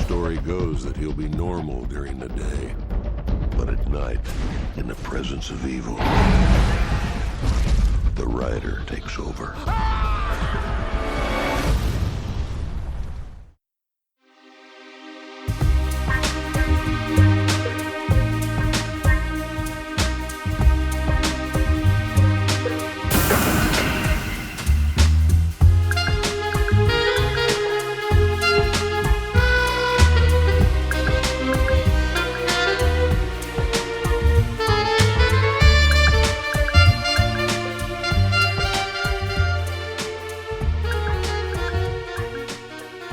story goes that he'll be normal during the day, but at night, in the presence of evil, the Rider takes over.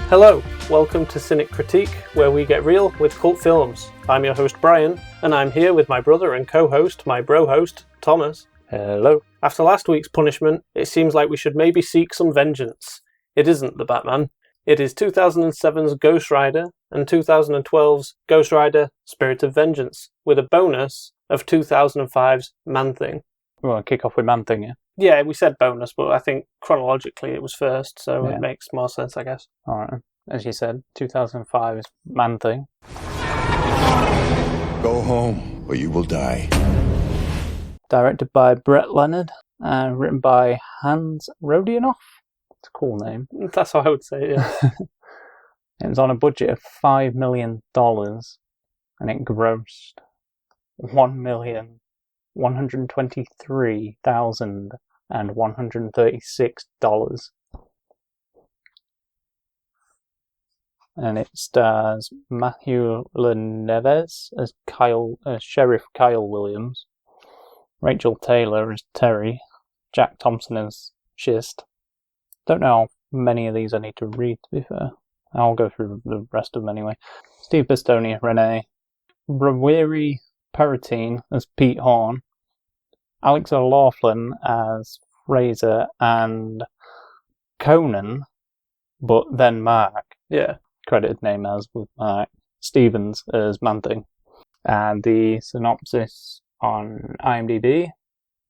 Hello, welcome to Cynic Critique, where we get real with cult films. I'm your host Brian, and I'm here with my brother and co-host, my bro-host, Thomas. Hello. After last week's punishment, it seems like we should maybe seek some vengeance. It isn't the Batman. It is 2007's Ghost Rider and 2012's Ghost Rider Spirit of Vengeance, with a bonus of 2005's Man-Thing. We want to kick off with Man-Thing, yeah? Yeah, we said bonus, but I think chronologically it was first, so Yeah. It makes more sense, I guess. Alright. As you said, 2005 is Man-Thing. Go home, or you will die. Directed by Brett Leonard, written by Hans Rodionoff. It's a cool name. That's how I would say it, yeah. It was on a budget of $5 million, and it grossed $1,123,136. And it stars Matthew Leneves as Sheriff Kyle Williams, Rachel Taylor as Terry, Jack Thompson as Schist. Don't know how many of these I need to read, to be fair. I'll go through the rest of them anyway. Steve Bastoni as Renee, Rawiri Perettine as Pete Horn, Alex O'Laughlin as Fraser, and Conan, but then Mark. Yeah. Credited name as with Mark Stevens as Man-Thing. And the synopsis on IMDb: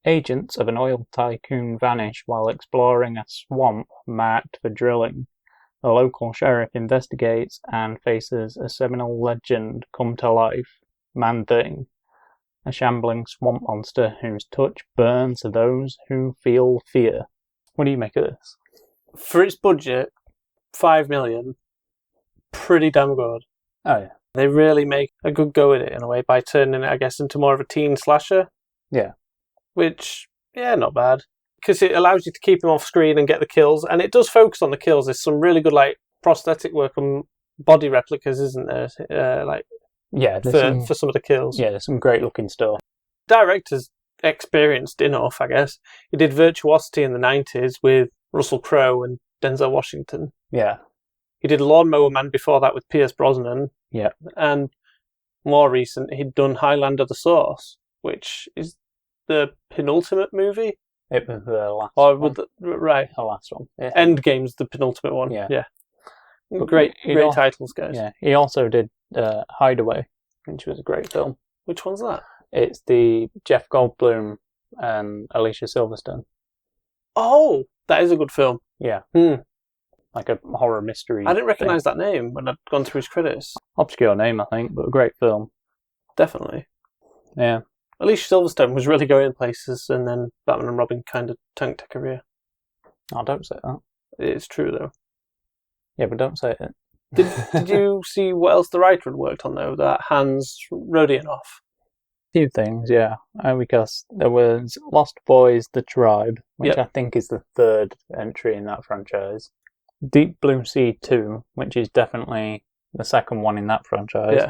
agents of an oil tycoon vanish while exploring a swamp marked for drilling. The local sheriff investigates and faces a seminal legend come to life: Man-Thing, a shambling swamp monster whose touch burns those who feel fear. What do you make of this? For its budget, $5 million, pretty damn good. Oh yeah. They really make a good go at it in a way by turning it, I guess, into more of a teen slasher. Yeah. Which, yeah, not bad. Because it allows you to keep him off screen and get the kills, and it does focus on the kills. There's some really good, prosthetic work on body replicas, isn't there? For some of the kills. Yeah, there's some great looking stuff. Director's experienced enough, I guess. He did Virtuosity in the 90s with Russell Crowe and Denzel Washington. Yeah. He did Lawnmower Man before that with Pierce Brosnan. Yeah. And more recent, he'd done Highlander the Source, which is the penultimate movie. It was the last one. Right. The last one. Yeah. Endgame's the penultimate one. Yeah. Great titles, guys. Yeah. He also did Hideaway, which was a great film. Which one's that? It's the Jeff Goldblum and Alicia Silverstone. Oh, that is a good film. Yeah. Like a horror mystery. I didn't recognise that name when I'd gone through his credits. Obscure name, I think, but a great film. Definitely. Yeah. Alicia Silverstone was really going places, and then Batman and Robin kind of tanked her career. Oh, don't say that. It's true, though. Yeah, but don't say it. Did you see what else the writer had worked on, though? That Hans Rodionoff? A few things, yeah. Because there was Lost Boys, The Tribe, which I think is the third entry in that franchise. Deep Blue Sea 2, which is definitely the second one in that franchise. Yeah.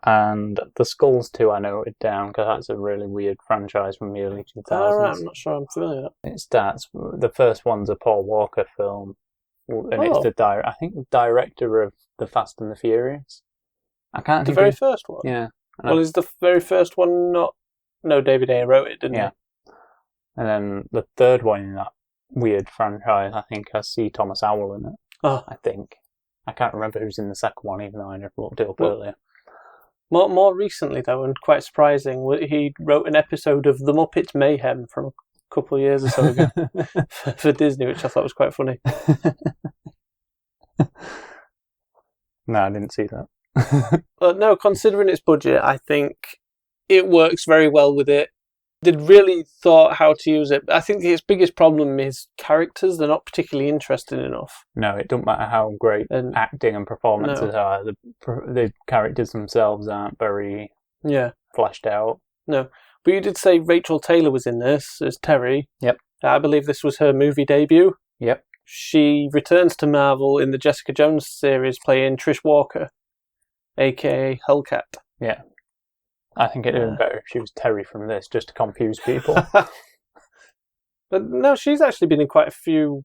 And The Skulls 2 I noted down, because that's a really weird franchise from the early 2000s. Oh, right, I'm not sure I'm familiar with that. It starts, the first one's a Paul Walker film, and it's the director of The Fast and the Furious. I can't think the very first one? Yeah. Well, is the very first one not... No, David Ayer wrote it, didn't he? And then the third one in that weird franchise, I think, has C. Thomas Howell in it. Oh. I think. I can't remember who's in the second one, even though I never looked it up earlier. More recently, though, and quite surprising, he wrote an episode of The Muppets Mayhem from a couple of years or so ago for Disney, which I thought was quite funny. No, I didn't see that. But no, considering its budget, I think it works very well with it. They'd really thought how to use it. I think its biggest problem is characters. They're not particularly interesting enough. No, it doesn't matter how great acting and performances are. The characters themselves aren't very fleshed out. No. But you did say Rachel Taylor was in this as Terry. Yep. I believe this was her movie debut. Yep. She returns to Marvel in the Jessica Jones series playing Trish Walker, a.k.a. Hellcat. Yeah. I think it'd been better if she was Terry from this, just to confuse people. But no, she's actually been in quite a few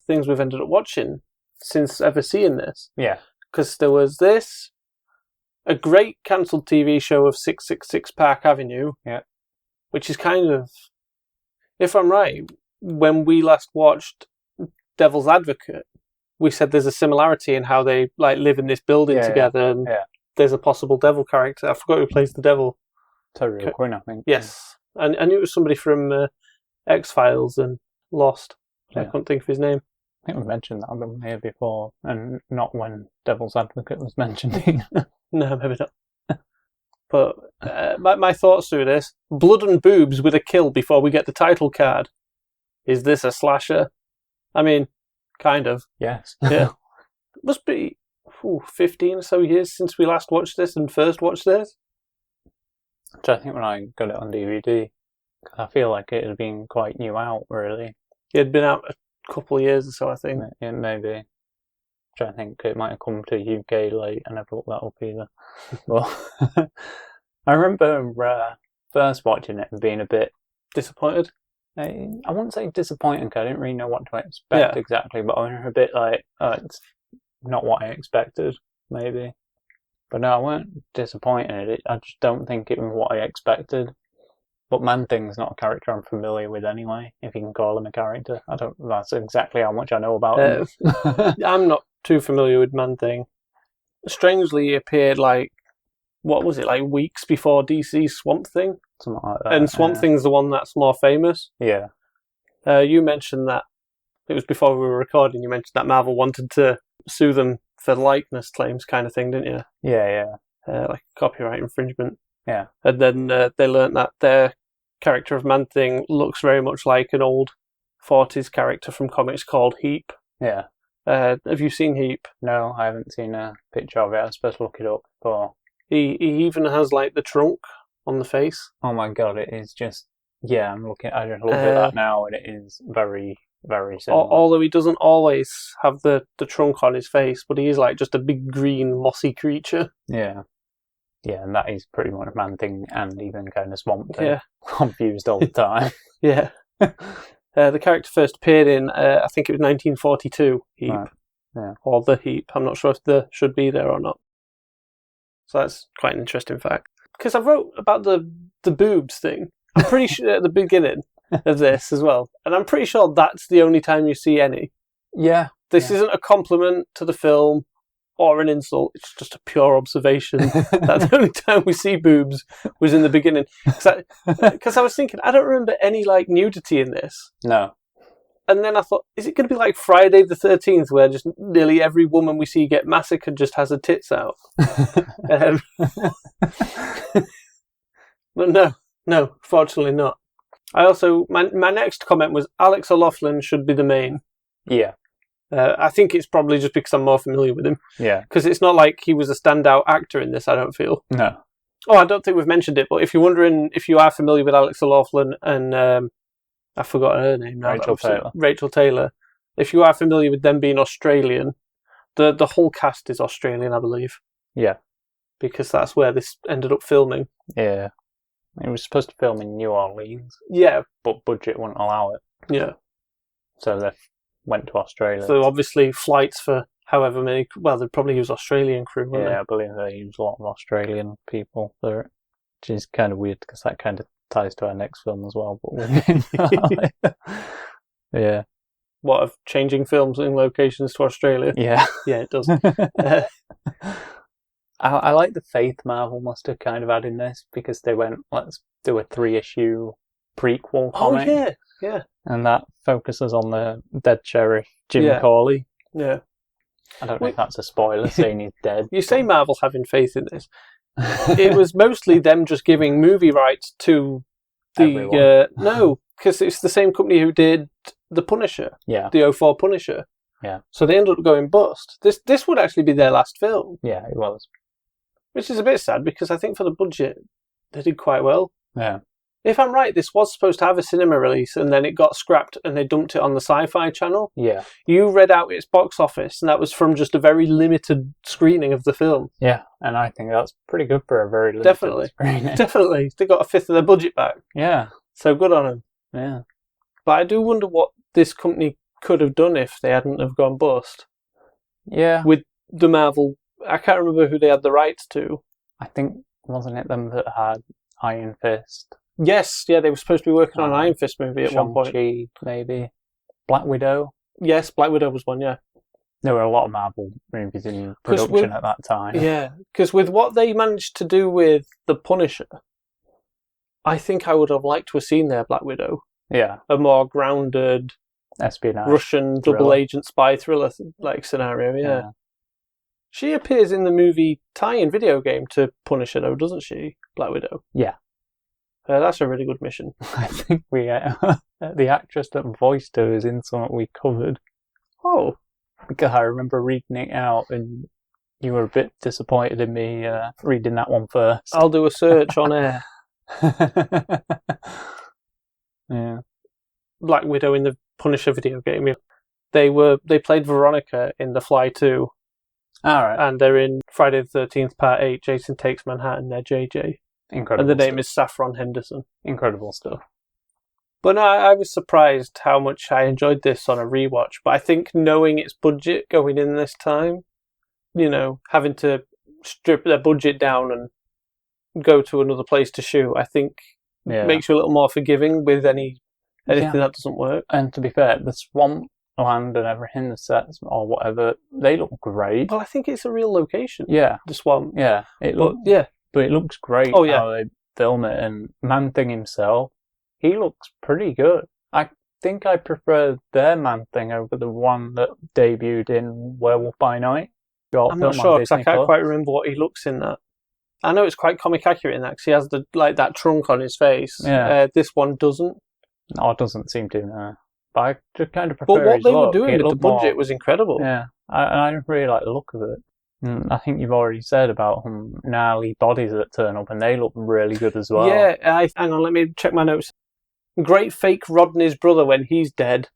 things we've ended up watching since ever seeing this. Yeah. Because there was this, a great cancelled TV show of 666 Park Avenue. Yeah. Which is kind of, if I'm right, when we last watched Devil's Advocate, we said there's a similarity in how they live in this building together, and there's a possible devil character. I forgot who plays the devil. Terry O'Quinn, I think. Yes, and I knew it was somebody from X-Files and Lost. I couldn't think of his name. I think we mentioned that one here before, and not when Devil's Advocate was mentioned. No, maybe not. But my thoughts through this: blood and boobs with a kill before we get the title card. Is this a slasher? I mean, kind of. Yes. Yeah. Must be 15 or so years since we last watched this and first watched this. Which I think when I got it on DVD, I feel like it had been quite new out, really. It had been out a couple of years or so, I think. Yeah, maybe. Which I think it might have come to UK late. I never looked that up either. Well, I remember first watching it and being a bit disappointed. I wouldn't say disappointing because I didn't really know what to expect exactly, but I was a bit like, it's not what I expected, maybe. But no, I weren't disappointed. I just don't think it was what I expected. But Man-Thing's not a character I'm familiar with anyway, if you can call him a character. That's exactly how much I know about him. I'm not too familiar with Man-Thing. Strangely, he appeared what was it, weeks before DC's Swamp Thing? Something like that. And Swamp Thing's the one that's more famous. Yeah. You mentioned that, it was before we were recording, you mentioned that Marvel wanted to sue them for likeness claims kind of thing, didn't you? Yeah. Like copyright infringement. Yeah. And then they learnt that their character of Man-Thing looks very much like an old 40s character from comics called Heap. Yeah. Have you seen Heap? No, I haven't seen a picture of it. I was supposed to look it up before. He even has the trunk on the face. Oh my god, it is just... Yeah, I just looked at that now and it is very, very similar. Although he doesn't always have the trunk on his face, but he is just a big green mossy creature. Yeah. Yeah, and that is pretty much Man-Thing and even kind of Swamp Thing. Yeah. Confused all the time. Yeah. The character first appeared in, I think it was 1942, Heap. Right. Yeah. Or The Heap. I'm not sure if the should be there or not. So that's quite an interesting fact. Because I wrote about the boobs thing. I'm pretty sure at the beginning of this as well. And I'm pretty sure that's the only time you see any. Yeah. This isn't a compliment to the film or an insult. It's just a pure observation that the only time we see boobs was in the beginning. Because I was thinking, I don't remember any nudity in this. No. And then I thought, is it going to be like Friday the 13th, where just nearly every woman we see get massacred just has her tits out? But no, fortunately not. I also, my next comment was Alex O'Loughlin should be the main. Yeah. I think it's probably just because I'm more familiar with him. Yeah. Because it's not like he was a standout actor in this, I don't feel. No. Oh, I don't think we've mentioned it, but if you're wondering if you are familiar with Alex O'Loughlin and I forgot her name now. Rachel Taylor. If you are familiar with them being Australian, the whole cast is Australian, I believe. Yeah. Because that's where this ended up filming. Yeah. It was supposed to film in New Orleans. Yeah. But budget wouldn't allow it. Yeah. So they went to Australia. So obviously flights for however many... Well, they'd probably use Australian crew, wouldn't they? I believe they use a lot of Australian people there. Which is kind of weird because that kind of ties to our next film as well. But yeah. What, of changing films in locations to Australia? Yeah. Yeah, it does. I like the faith Marvel must have kind of had in this because they went, let's do a 3-issue prequel comic. Oh, yeah. And that focuses on the dead sheriff, Jim Corley. Yeah. I don't know if that's a spoiler saying he's dead. You say Marvel's having faith in this. It was mostly them just giving movie rights to the... no, because it's the same company who did The Punisher. Yeah. The '04 Punisher. Yeah. So they ended up going bust. This would actually be their last film. Yeah, it was. Which is a bit sad, because I think for the budget, they did quite well. Yeah. If I'm right, this was supposed to have a cinema release, and then it got scrapped, and they dumped it on the Sci-Fi Channel. Yeah. You read out its box office, and that was from just a very limited screening of the film. Yeah, and I think that's pretty good for a very limited screening. Definitely. They got a fifth of their budget back. Yeah. So good on them. Yeah. But I do wonder what this company could have done if they hadn't have gone bust. Yeah. With the Marvel... I can't remember who they had the rights to. I think, wasn't it them that had Iron Fist? Yes, yeah, they were supposed to be working on an Iron Fist movie at one point. Shang-Chi, maybe. Black Widow? Yes, Black Widow was one, yeah. There were a lot of Marvel movies in production at that time. Yeah, because with what they managed to do with The Punisher, I think I would have liked to have seen their Black Widow. Yeah. A more grounded espionage Russian double agent spy thriller like scenario, yeah. She appears in the movie tie-in video game to Punisher, though, doesn't she? Black Widow. Yeah. That's a really good mission. I think we the actress that voiced her is in something we covered. Oh. Because I remember reading it out and you were a bit disappointed in me reading that one first. I'll do a search on air. Yeah. Black Widow in the Punisher video game. Yeah. They played Veronica in The Fly 2. Alright. And they're in Friday the 13th Part 8, Jason Takes Manhattan, they're JJ. Incredible. And the name is Saffron Henderson. Incredible stuff. But no, I was surprised how much I enjoyed this on a rewatch. But I think knowing its budget going in this time, you know, having to strip their budget down and go to another place to shoot, I think makes you a little more forgiving with anything that doesn't work. And to be fair, the swamp land and everything, the sets or whatever, they look great. Well, I think it's a real location. Yeah. The swamp. Yeah. But it looks great how they film it. And Man-Thing himself, he looks pretty good. I think I prefer their Man-Thing over the one that debuted in Werewolf by Night. I'm not sure, because I can't quite remember what he looks in that. I know it's quite comic accurate in that, because he has that trunk on his face. Yeah. This one doesn't. No, it doesn't seem to, no. But I just kind of prefer But what his they look. were doing with the budget was incredible. Yeah. I don't really like the look of it. I think you've already said about gnarly bodies that turn up, and they look really good as well. Yeah, hang on, let me check my notes. Great fake Rodney's brother when he's dead.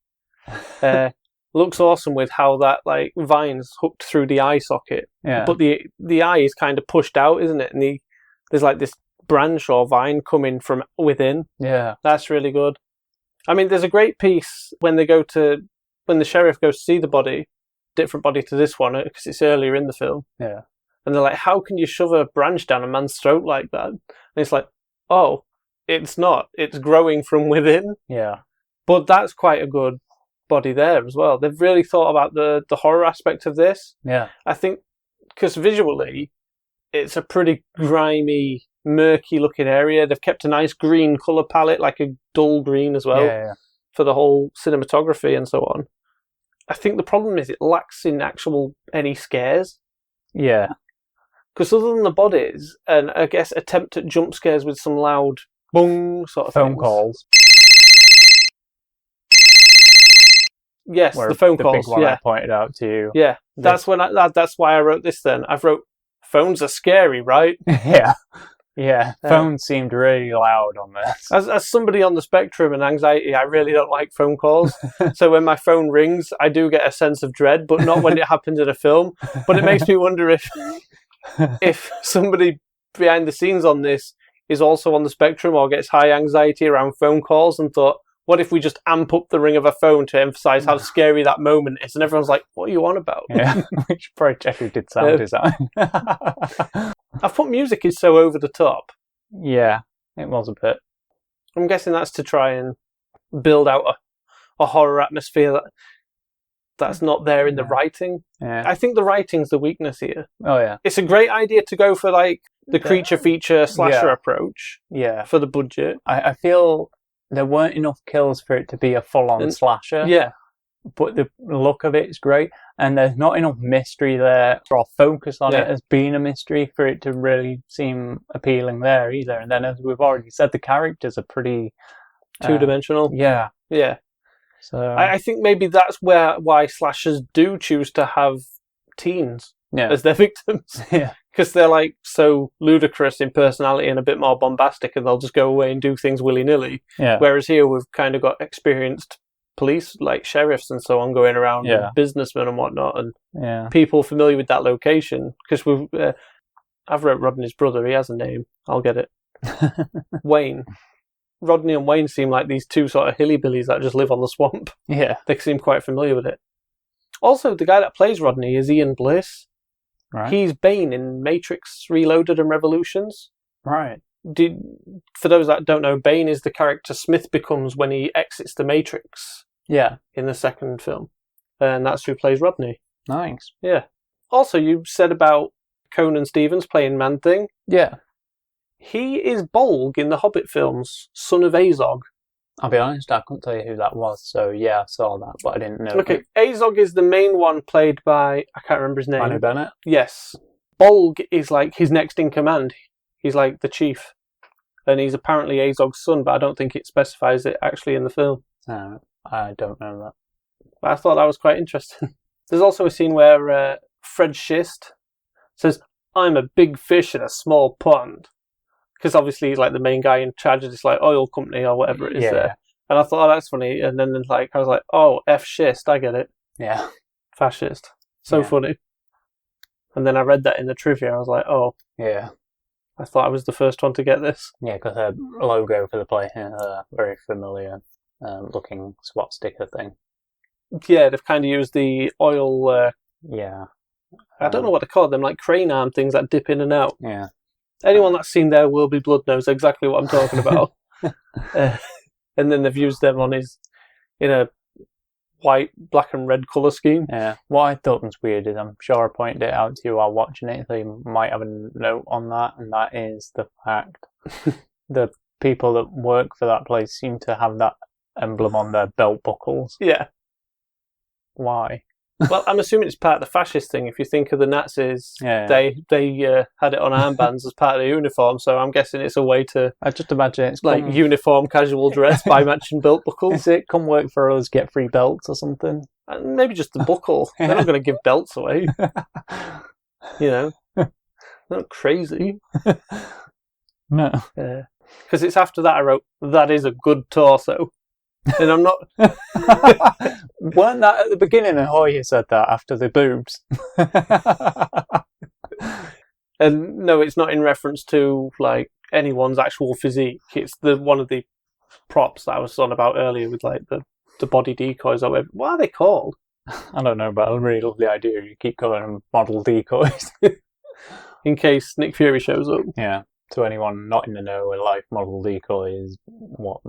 Looks awesome with how that vine's hooked through the eye socket. Yeah. But the eye is kind of pushed out, isn't it? And there's this branch or vine coming from within. Yeah. That's really good. I mean, there's a great piece when the sheriff goes to see the body, different body to this one, because it's earlier in the film. Yeah. And they're like, how can you shove a branch down a man's throat like that? And it's like, oh, it's not. It's growing from within. Yeah. But that's quite a good body there as well. They've really thought about the horror aspect of this. Yeah. I think, because visually, it's a pretty grimy, murky looking area. They've kept a nice green colour palette, like a dull green as well, for the whole cinematography and so on. I think the problem is it lacks in any scares. Yeah. Because other than the bodies, and I guess attempt at jump scares with some loud boom sort of phone calls. Yes, the phone calls. Big one I pointed out to you. Yeah, that's why I wrote this. Then I've wrote phones are scary, right? Yeah. Yeah, phone seemed really loud on this. As somebody on the spectrum and anxiety, I really don't like phone calls. So when my phone rings, I do get a sense of dread, but not when it happens in a film. But it makes me wonder if somebody behind the scenes on this is also on the spectrum or gets high anxiety around phone calls and thought, what if we just amp up the ring of a phone to emphasise how scary that moment is? And everyone's like, what are you on about? Yeah, which probably check who did sound design. I thought music is so over the top. Yeah, it was a bit. I'm guessing that's to try and build out a horror atmosphere that's not there in the writing. Yeah. I think the writing's the weakness here. Oh, yeah. It's a great idea to go for the creature feature slasher approach. Yeah. For the budget. I feel there weren't enough kills for it to be a full-on slasher. Yeah. but the look of it is great, and there's not enough mystery there or focus on it as being a mystery for it to really seem appealing there either. And then, as we've already said, the characters are pretty two-dimensional. Yeah. So I think maybe that's why slashers do choose to have teens as their victims. Yeah. Because they're like so ludicrous in personality and a bit more bombastic, and they'll just go away and do things willy-nilly. Yeah. Whereas here we've kind of got experienced police, like sheriffs and so on, going around, and businessmen and whatnot, and people familiar with that location. Because I've wrote Rodney's brother. He has a name. I'll get it. Wayne. Rodney and Wayne seem like these two sort of hillybillies that just live on the swamp. Yeah. They seem quite familiar with it. Also, the guy that plays Rodney is Ian Bliss. Right. He's Bane in Matrix Reloaded and Revolutions. Right. For those that don't know, Bane is the character Smith becomes when he exits the Matrix. Yeah. In the second film. And that's who plays Rodney. Nice. Yeah. Also, you said about Conan Stevens playing Man-Thing. Yeah. He is Bolg in the Hobbit films, son of Azog. I'll be honest, I couldn't tell you who that was, so yeah, I saw that, but I didn't know. Okay, Azog is the main one played by, I can't remember his name. Manu Bennett? Yes. Bolg is like his next in command. He's like the chief. And he's apparently Azog's son, but I don't think it specifies it actually in the film. No, I don't know that. But I thought that was quite interesting. There's also a scene where Fred Schist says, "I'm a big fish in a small pond." Because obviously he's like the main guy in charge of this like oil company or whatever it is there. And I thought, oh, that's funny. And then like I was like, oh, F Schist, I get it. Yeah. Fascist. So funny. And then I read that in the trivia. I was like, oh. Yeah. I thought I was the first one to get this. Yeah, because their logo for the place is a very familiar looking SWAT sticker thing. Yeah, they've kind of used the oil... I don't know what they call them, like crane arm things that dip in and out. Yeah. Anyone that's seen There Will Be Blood knows exactly what I'm talking about. And then they've used them on in a white, black and red colour scheme. Yeah. What I thought was weird is I'm sure I pointed it out to you while watching it, so you might have a note on that, and that is the fact the people that work for that place seem to have that emblem on their belt buckles. Yeah. Why? Well, I'm assuming it's part of the fascist thing. If you think of the Nazis, they had it on armbands as part of the uniform, so I'm guessing it's a way to... I just imagine it's like uniform casual dress by matching belt buckles. Is it come work for us, get free belts or something? Maybe just the buckle. They're not going to give belts away. You know? Not crazy. No. Because it's after that I wrote, that is a good torso. And I'm not... Weren't that at the beginning of how you said that after the boobs? And no, it's not in reference to like anyone's actual physique. It's one of the props that I was on about earlier with like the body decoys or whatever. What are they called? I don't know, but I really love the idea. You keep calling them model decoys. In case Nick Fury shows up. Yeah. To anyone not in the know, a life model decoy is what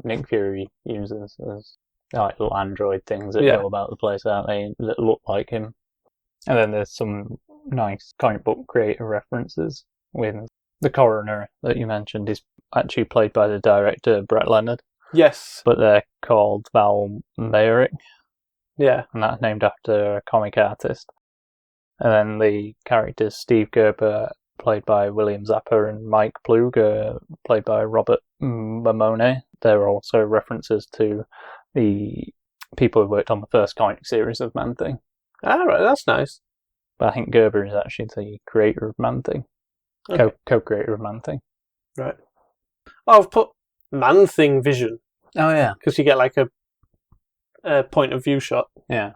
Nick Fury uses as like little android things that go about the place, aren't they? That look like him. And then there's some nice comic book creative references with the coroner that you mentioned is actually played by the director Brett Leonard. Yes. But they're called Val Mayerick. Yeah. And that's named after a comic artist. And then the characters Steve Gerber, played by William Zappa, and Mike Ploog, played by Robert Mamone. They're also references to the people who worked on the first comic series of Man-Thing. Ah, right, that's nice. But I think Gerber is actually the creator of Man-Thing. Okay. Co-creator of Man-Thing. Right. Oh, I've put Man-Thing vision. Oh, yeah. Because you get like a point of view shot. Yeah.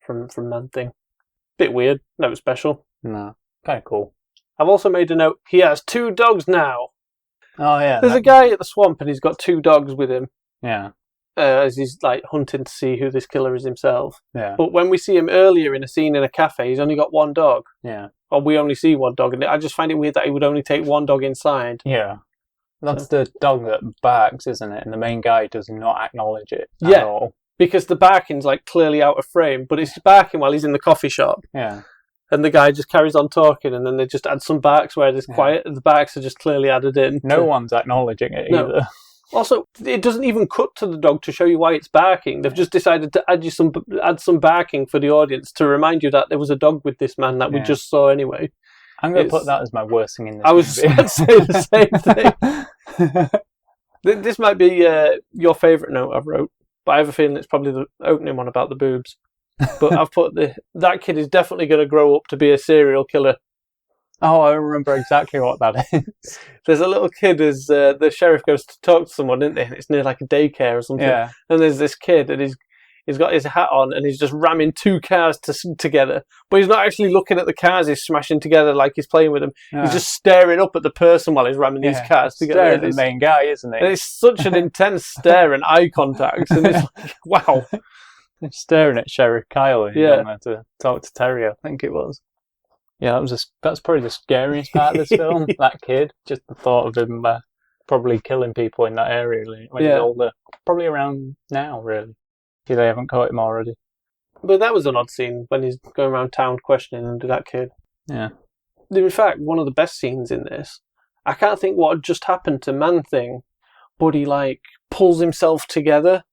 From Man-Thing. Bit weird. No special. No. Kind of cool. I've also made a note. He has 2 dogs now. Oh, yeah. There's a guy at the swamp and he's got 2 dogs with him. Yeah. As he's like hunting to see who this killer is himself. Yeah. But when we see him earlier in a scene in a cafe, he's only got 1 dog. Yeah. Or we only see 1 dog. And I just find it weird that he would only take 1 dog inside. Yeah. That's the dog that barks, isn't it? And the main guy does not acknowledge it at all. Because the barking's like clearly out of frame, but it's barking while he's in the coffee shop. Yeah. And the guy just carries on talking, and then they just add some barks where it's quiet, and the barks are just clearly added in. No one's acknowledging it either. Also, it doesn't even cut to the dog to show you why it's barking. They've just decided to add some barking for the audience to remind you that there was a dog with this man that we just saw anyway. I'm going to put that as my worst thing in this movie. I was about to say the same thing. This might be your favourite note I've wrote, but I have a feeling it's probably the opening one about the boobs. But I've put that kid is definitely going to grow up to be a serial killer. Oh, I remember exactly what that is. There's a little kid as the sheriff goes to talk to someone, isn't there? And it's near like a daycare or something. Yeah. And there's this kid, and he's got his hat on, and he's just ramming two cars together. But he's not actually looking at the cars he's smashing together like he's playing with them. Yeah. He's just staring up at the person while he's ramming these cars together. Staring at the main guy, isn't it? And it's such an intense stare and eye contact, and it's like, wow. Staring at Sheriff Kyle. Yeah. There to talk to Terry, I think it was. Yeah, that's probably the scariest part of this film. That kid, just the thought of him probably killing people in that area when he's older. Probably around now, really. If they haven't caught him already. But that was an odd scene when he's going around town questioning that kid. Yeah. In fact, one of the best scenes in this, I can't think what had just happened to Man-Thing, but he like pulls himself together.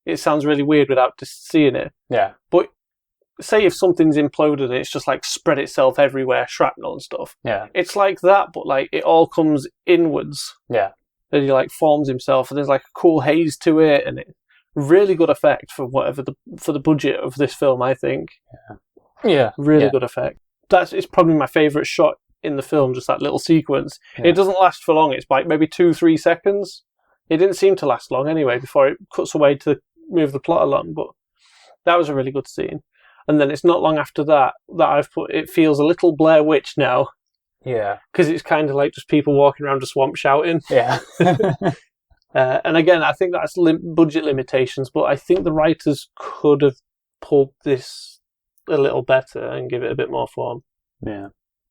It sounds really weird without just seeing it. Yeah. But say if something's imploded and it's just like spread itself everywhere, shrapnel and stuff. Yeah. It's like that, but like it all comes inwards. Yeah. And he like forms himself, and there's like a cool haze to it, and it really good effect for for the budget of this film, I think. Yeah. Really good effect. It's probably my favourite shot in the film, just that little sequence. Yeah. It doesn't last for long. It's like maybe 2-3 seconds. It didn't seem to last long anyway before it cuts away to move the plot along, but that was a really good scene. And then it's not long after that I've put, it feels a little Blair Witch now. Yeah. Because it's kind of like just people walking around a swamp shouting. Yeah. And again, I think that's budget limitations, but I think the writers could have pulled this a little better and give it a bit more form. Yeah.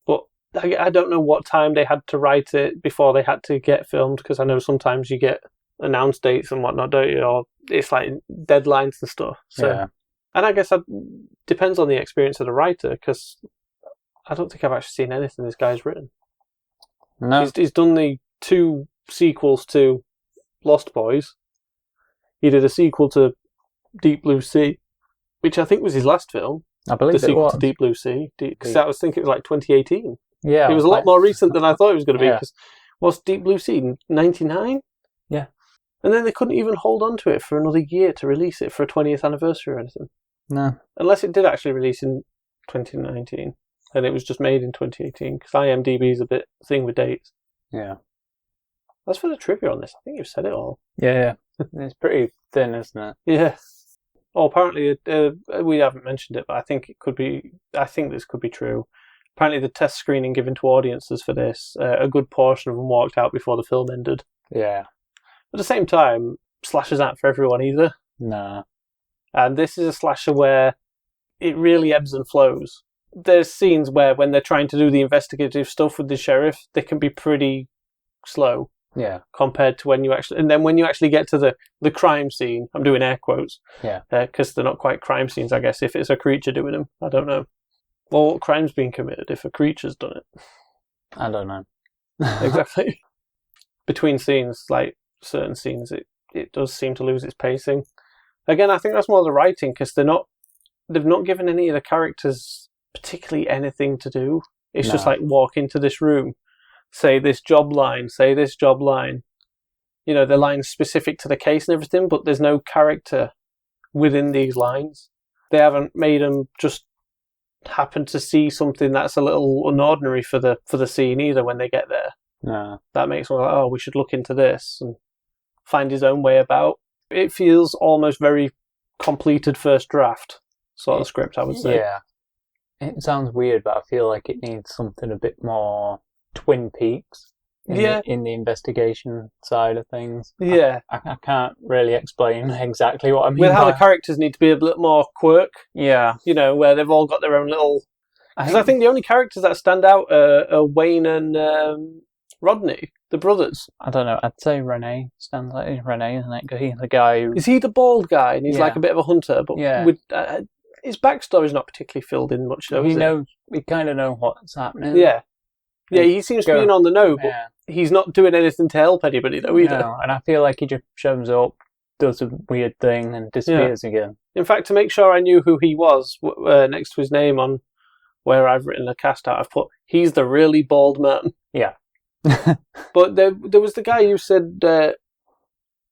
But I don't know what time they had to write it before they had to get filmed, because I know sometimes you get announced dates and whatnot, don't you? Or it's like deadlines and stuff. So, yeah. And I guess that depends on the experience of the writer, because I don't think I've actually seen anything this guy's written. No. He's done the 2 sequels to Lost Boys. He did a sequel to Deep Blue Sea, which I think was his last film. I believe the sequel was. to Deep Blue Sea, because I was thinking it was like 2018. Yeah, it was a lot more recent than I thought it was going to be. Because what's Deep Blue Sea? 99? Yeah. And then they couldn't even hold on to it for another year to release it for a 20th anniversary or anything. No. Unless it did actually release in 2019, and it was just made in 2018, because IMDb is a bit thing with dates. Yeah. That's for the trivia on this. I think you've said it all. Yeah. It's pretty thin, isn't it? Yeah. Oh, apparently, we haven't mentioned it, but I think this could be true. Apparently, the test screening given to audiences for this, a good portion of them walked out before the film ended. Yeah. At the same time, slashers aren't for everyone either. No. And this is a slasher where it really ebbs and flows. There's scenes where when they're trying to do the investigative stuff with the sheriff, they can be pretty slow. Yeah. Compared to when you actually get to the crime scene, I'm doing air quotes. Yeah. Because they're not quite crime scenes, I guess, if it's a creature doing them. I don't know. Well, what crime's being committed if a creature's done it? I don't know. Exactly. Between scenes, like certain scenes, it does seem to lose its pacing. Again, I think that's more the writing, because they've not given any of the characters particularly anything to do. It's just like walk into this room, say this job line, say this job line. You know, the lines specific to the case and everything, but there's no character within these lines. They haven't made them just happen to see something that's a little unordinary for the scene either when they get there. No. That makes them like, oh, we should look into this and find his own way about. It feels almost very completed first draft sort of script, I would say. Yeah. It sounds weird, but I feel like it needs something a bit more Twin Peaks in the investigation side of things. Yeah. I can't really explain exactly what I mean. With how the characters need to be a bit more quirk. Yeah. You know, where they've all got their own little... Because I think the only characters that stand out are Wayne and Rodney, the brothers. I don't know. I'd say Renee stands out. Renee, isn't it? The guy who... Is he the bald guy? And he's like a bit of a hunter, but with... his backstory's not particularly filled in much, though, we kind of know what's happening. Yeah. Yeah, he seems to be in on the know, but he's not doing anything to help anybody though either. No, and I feel like he just shows up, does a weird thing, and disappears again. In fact, to make sure I knew who he was, next to his name on where I've written the cast out, I've put, he's the really bald man. Yeah. But there was the guy who said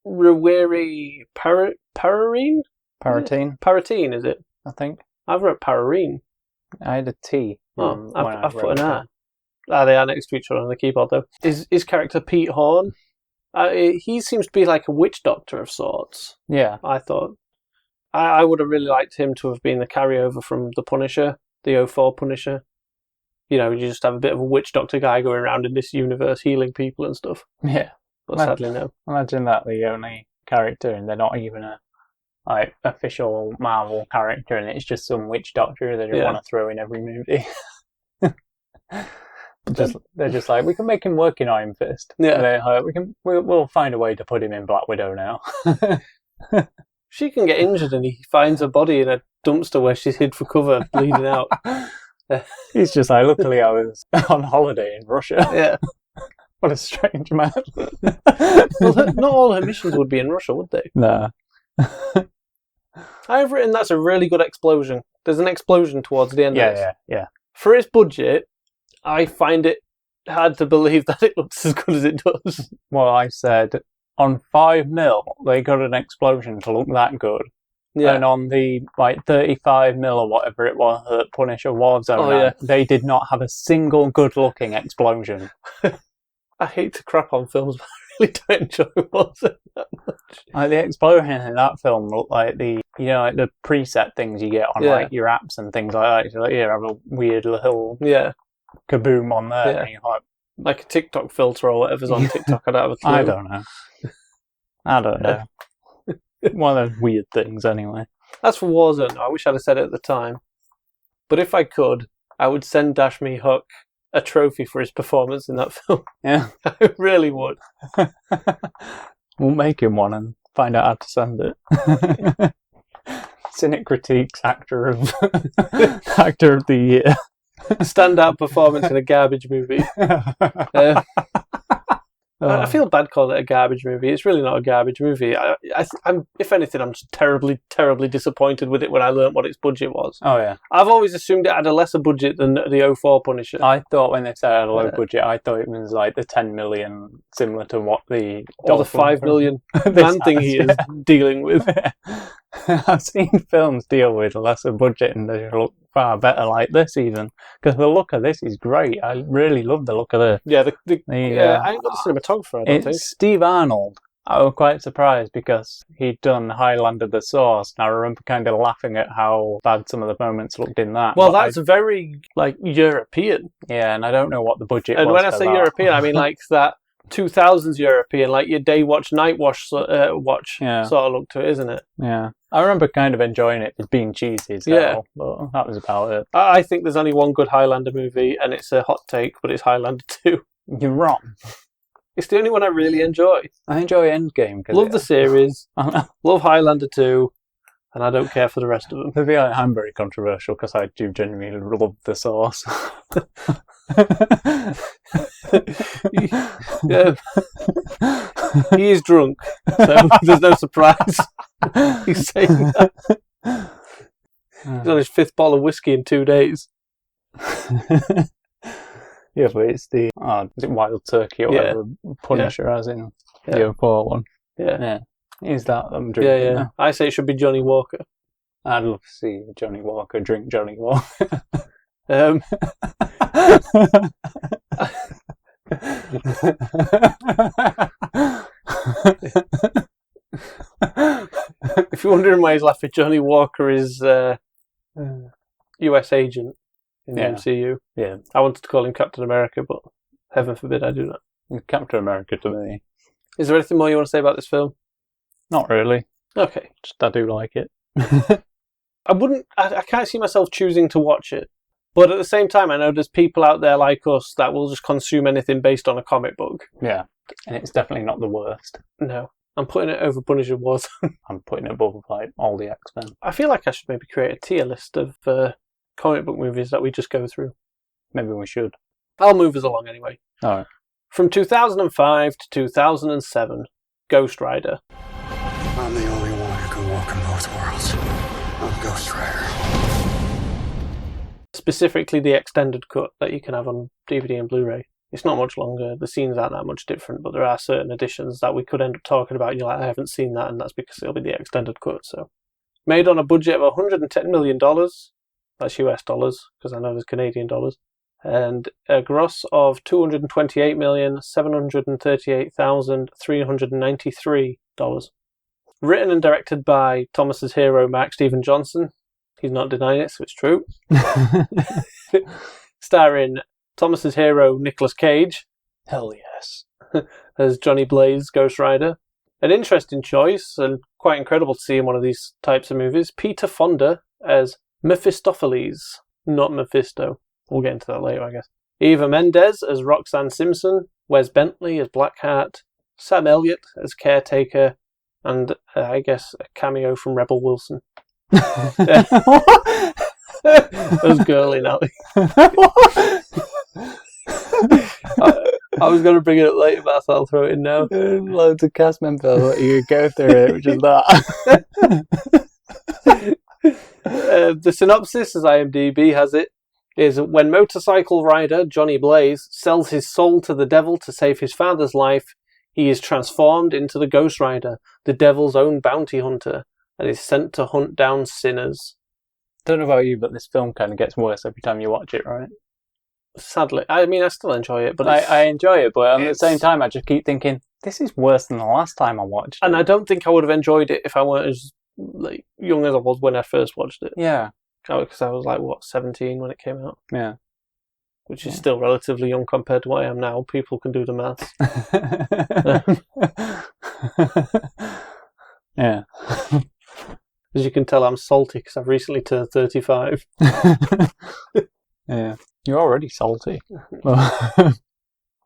Reweri Paratine? Paratine, is it? I think. I've wrote Pararine. I had a T. Oh, I've put an R. They are next to each other on the keyboard, though. His character, Pete Horn, he seems to be like a witch doctor of sorts. Yeah. I thought. I would have really liked him to have been the carryover from the Punisher, the 04 Punisher. You know, you just have a bit of a witch doctor guy going around in this universe healing people and stuff. Yeah. But sadly, no. Imagine that the only character, and they're not even a official Marvel character, and it's just some witch doctor they just want to throw in every movie. They're just like, we can make him work in Iron Fist. Yeah. We'll find a way to put him in Black Widow now. She can get injured, and he finds her body in a dumpster where she's hid for cover, bleeding out. He's just like, luckily I was on holiday in Russia. Yeah. What a strange man. Well, not all her missions would be in Russia, would they? No. I've written that's a really good explosion. There's an explosion towards the end of this. Yeah. For its budget, I find it hard to believe that it looks as good as it does. Well, I said, on 5mm, they got an explosion to look that good. Yeah. And on the 35mm or whatever it was that Punisher Warzone, they did not have a single good-looking explosion. I hate to crap on films, but I really don't enjoy Warzone that much. Like, the explosion in that film looked like the preset things you get on like your apps and things like that. So, like, have a weird little kaboom on there. Yeah. And you're like a TikTok filter or whatever's on TikTok. I don't have a clue. I don't know. One of those weird things, anyway. That's for Warzone. I wish I'd have said it at the time. But if I could, I would send Dash Me Huck a trophy for his performance in that film. Yeah. I really would. We'll make him one and find out how to send it. Cynic Critiques Actor of the Year. Standout performance in a garbage movie. I feel bad calling it a garbage movie. It's really not a garbage movie. I'm, if anything, I'm just terribly, terribly disappointed with it when I learnt what its budget was. Oh, yeah. I've always assumed it had a lesser budget than the 04 Punisher. I thought when they said it had a low budget, I thought it was like the 10 million, similar to what the... Or the 5 million man thing he is dealing with. I've seen films deal with a lesser budget and they look far better like this even. Because the look of this is great. I really love the look of this. Yeah, I ain't got the cinematographer, I don't think. It's Steve Arnold. I was quite surprised because he'd done Highlander the Source, and I remember kind of laughing at how bad some of the moments looked in that. Well, that's very, European. Yeah, and I don't know what the budget was. And when I say European, I mean like that 2000s European, like your day watch, night watch sort of look to it, isn't it? Yeah. I remember kind of enjoying it as being cheesy, so but that was about it. I think there's only one good Highlander movie, and it's a hot take, but it's Highlander 2. You're wrong. It's the only one I really enjoy. I enjoy Endgame. Love the series. Love Highlander 2. And I don't care for the rest of them. I feel like I'm very controversial because I do genuinely love the Source. Yeah. He is drunk, so there's no surprise. He's saying that. He's on his 5th bottle of whiskey in 2 days. Yeah, but it's the is it Wild Turkey or whatever Punisher as in the 04 one. Yeah. Is that I'm drinking? Yeah. I say it should be Johnny Walker. I'd love to see Johnny Walker drink Johnny Walker. If you're wondering why he's laughing, Johnny Walker is US agent in the MCU. Yeah. I wanted to call him Captain America, but heaven forbid I do not. Captain America to me. Is there anything more you want to say about this film? Not really. Okay. Just I do like it. I can't see myself choosing to watch it. But at the same time, I know there's people out there like us that will just consume anything based on a comic book. Yeah. And it's definitely not the worst. No. I'm putting it over Punisher Warzone. I'm putting it above like all the X-Men. I feel like I should maybe create a tier list of comic book movies that we just go through. Maybe we should. I'll move us along anyway. All right. From 2005 to 2007, Ghost Rider. I'm the only one who can walk in both worlds. I'm Ghost Rider. Specifically the extended cut that you can have on DVD and Blu-ray. It's not much longer, the scenes aren't that much different, but there are certain additions that we could end up talking about, and you're like, I haven't seen that, and that's because it'll be the extended cut. So, made on a budget of $110 million, that's US dollars, because I know there's Canadian dollars, and a gross of $228,738,393. Written and directed by Thomas's hero, Mark Steven Johnson. He's not denying it, so it's true. Starring Thomas's hero, Nicolas Cage. Hell yes. As Johnny Blaze, Ghost Rider. An interesting choice, and quite incredible to see in one of these types of movies. Peter Fonda as Mephistopheles, not Mephisto. We'll get into that later, I guess. Eva Mendes as Roxanne Simpson. Wes Bentley as Blackheart. Sam Elliott as Caretaker. And I guess a cameo from Rebel Wilson. As Girly Nelly. I was going to bring it up later, but I'll throw it in now. Loads of cast members let you go through it, which is that. The synopsis, as IMDb has it, is when motorcycle rider Johnny Blaze sells his soul to the devil to save his father's life, he is transformed into the Ghost Rider, the devil's own bounty hunter, and is sent to hunt down sinners. Don't know about you, but this film kind of gets worse every time you watch it, right? Sadly. I mean, I still enjoy it, but I enjoy it, but at the same time, I just keep thinking, this is worse than the last time I watched it. And I don't think I would have enjoyed it if I weren't as young as I was when I first watched it. Yeah. Because I was 17 when it came out. Yeah. Which is still relatively young compared to what I am now. People can do the maths. Yeah. As you can tell, I'm salty because I've recently turned 35. Yeah. You're already salty. I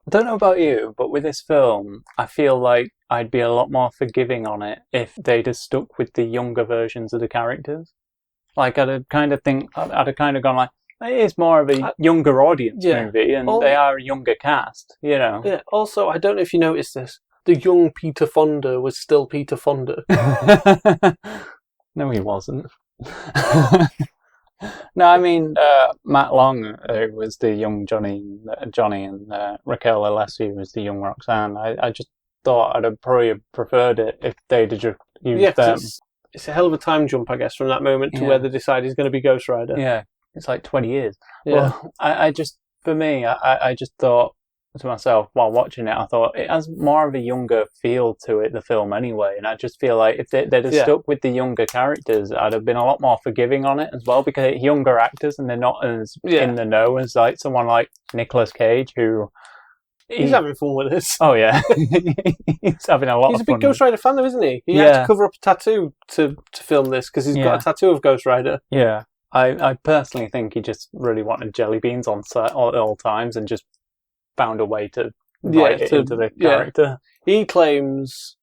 don't know about you, but with this film, I feel like I'd be a lot more forgiving on it if they'd have stuck with the younger versions of the characters. Like, I'd have kind of gone like, it is more of a younger audience movie, and they are a younger cast, you know. Yeah, also, I don't know if you noticed this, the young Peter Fonda was still Peter Fonda. No, he wasn't. No, I mean, Matt Long was the young Johnny, and Raquel Alessi was the young Roxanne. I just thought I'd have probably preferred it if they'd have just used them. It's a hell of a time jump, I guess, from that moment to where they decide he's going to be Ghost Rider. Yeah, it's like 20 years. Yeah. Well, I just thought to myself while watching it, I thought it has more of a younger feel to it, the film anyway, and I just feel like if they'd have stuck with the younger characters, I'd have been a lot more forgiving on it as well, because it's younger actors and they're not as in the know as like someone like Nicolas Cage, who he's having fun with this. Oh yeah. He's having a lot of fun. He's a big Ghost Rider fan though, isn't he? He had to cover up a tattoo to film this because he's got a tattoo of Ghost Rider. Yeah. I personally think he just really wanted jelly beans on set at all times and just found a way to write it into the character. He claims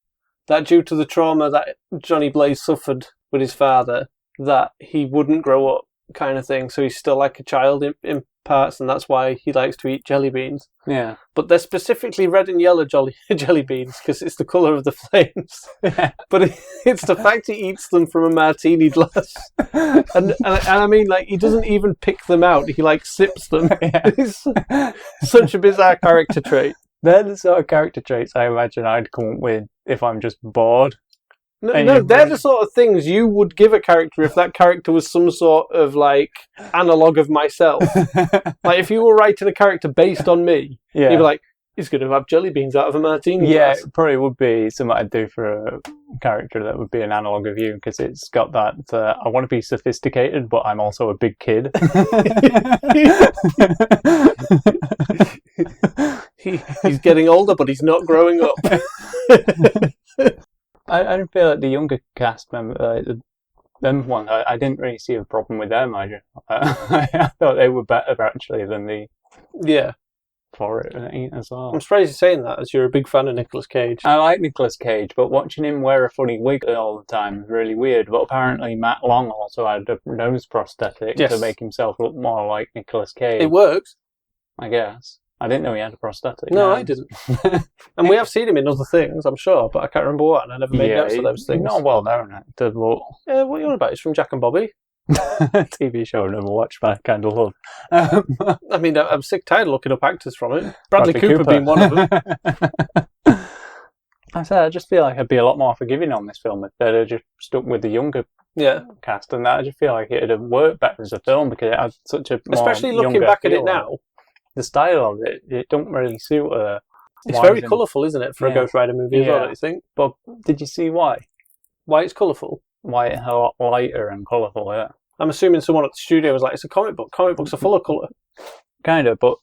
that due to the trauma that Johnny Blaze suffered with his father, that he wouldn't grow up, kind of thing. So he's still like a child in parts, and that's why he likes to eat jelly beans. Yeah. But they're specifically red and yellow jelly beans because it's the colour of the flames. Yeah. But it's the fact he eats them from a martini glass. And I mean, like, he doesn't even pick them out. He, like, sips them. Yeah. It's such a bizarre character trait. They're the sort of character traits I imagine I'd come up with if I'm just bored. No, they're the sort of things you would give a character if that character was some sort of, like, analogue of myself. Like, if you were writing a character based on me, you'd be like, he's going to have jelly beans out of a martini glass. Yeah, it probably would be something I'd do for a character that would be an analogue of you, because it's got that, I want to be sophisticated, but I'm also a big kid. He's getting older, but he's not growing up. I don't feel like the younger cast member, them ones, I didn't really see a problem with them. I thought they were better actually than the for it as well. I'm surprised you're saying that, as you're a big fan of Nicolas Cage. I like Nicolas Cage, but watching him wear a funny wig all the time is really weird. But apparently Matt Long also had a nose prosthetic to make himself look more like Nicolas Cage. It works. I guess. I didn't know he had a prosthetic. No, I didn't. And we have seen him in other things, I'm sure, but I can't remember what, and I never made notes of those things. Not a well-known actor, but... Yeah, what are you on about? It's from Jack and Bobby. TV show I've never watched, but I kind of love. I mean, I'm sick tired of looking up actors from it. Bradley Cooper being one of them. I just feel like I'd be a lot more forgiving on this film if they'd have just stuck with the younger cast, and that I just feel like it'd have worked better as a film because it had such a especially looking back at it now. The style of it don't really suit a... It's very colourful, isn't it, for a Ghost Rider movie as well, don't you think? But did you see why? Why it's colourful? Why it's a lot lighter and colourful, yeah. I'm assuming someone at the studio was like, it's a comic book. Comic books are full of colour. Kind of, but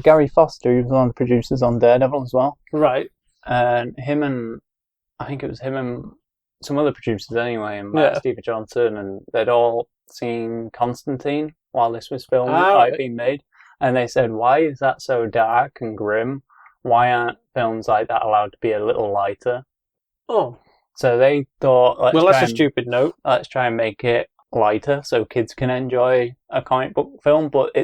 Gary Foster, who was one of the producers on Daredevil as well. Right. And I think it was him and some other producers anyway, and Steve Johnson, and they'd all seen Constantine while this was filmed, being made. And they said, why is that so dark and grim? Why aren't films like that allowed to be a little lighter? Oh. So they thought, that's a stupid note. Let's try and make it lighter so kids can enjoy a comic book film. But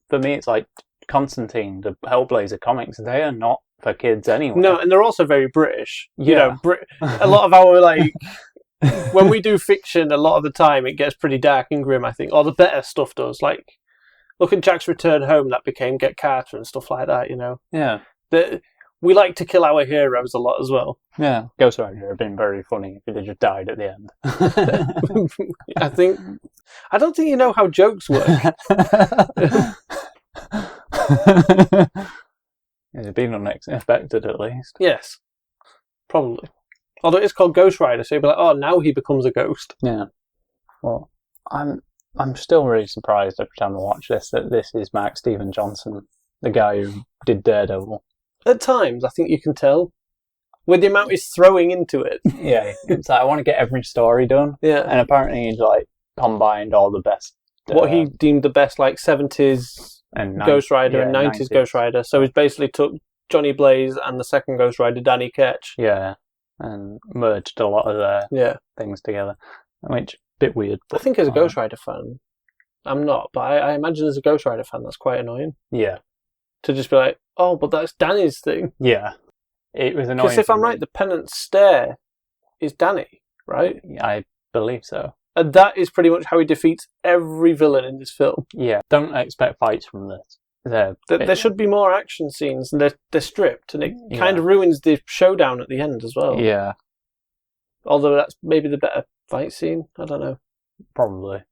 for me, it's like Constantine, the Hellblazer comics, they are not for kids anyway. No, and they're also very British. Yeah. You know, a lot of our, when we do fiction, a lot of the time it gets pretty dark and grim, I think. Or the better stuff does. Like, look at Jack's Return Home, that became Get Carter and stuff like that, you know. Yeah. We like to kill our heroes a lot as well. Yeah, Ghost Rider would have been very funny if they just died at the end. I don't think you know how jokes work. It's been unexpected at least. Yes, probably. Although it's called Ghost Rider, so you'd be like, oh, now he becomes a ghost. Yeah. Well, I'm still really surprised every time I watch this that this is Mark Steven Johnson, the guy who did Daredevil. At times, I think you can tell. With the amount he's throwing into it. Yeah, it's like, I want to get every story done. Yeah. And apparently he's combined all the best. What he deemed the best, 70s and Ghost Rider and 90s Ghost Rider. So he basically took Johnny Blaze and the second Ghost Rider, Danny Ketch. Yeah, and merged a lot of their things together. Which, a bit weird. But I think as a Ghost Rider fan, I'm not, but I imagine as a Ghost Rider fan that's quite annoying. Yeah. To just be like, oh, but that's Danny's thing. Yeah. It was annoying. Because if I'm right, the penance stare is Danny, right? I believe so. And that is pretty much how he defeats every villain in this film. Yeah. Don't expect fights from this. There should be more action scenes, and they're stripped, and it kind of ruins the showdown at the end as well. Yeah. Although that's maybe the better fight scene. I don't know. Probably.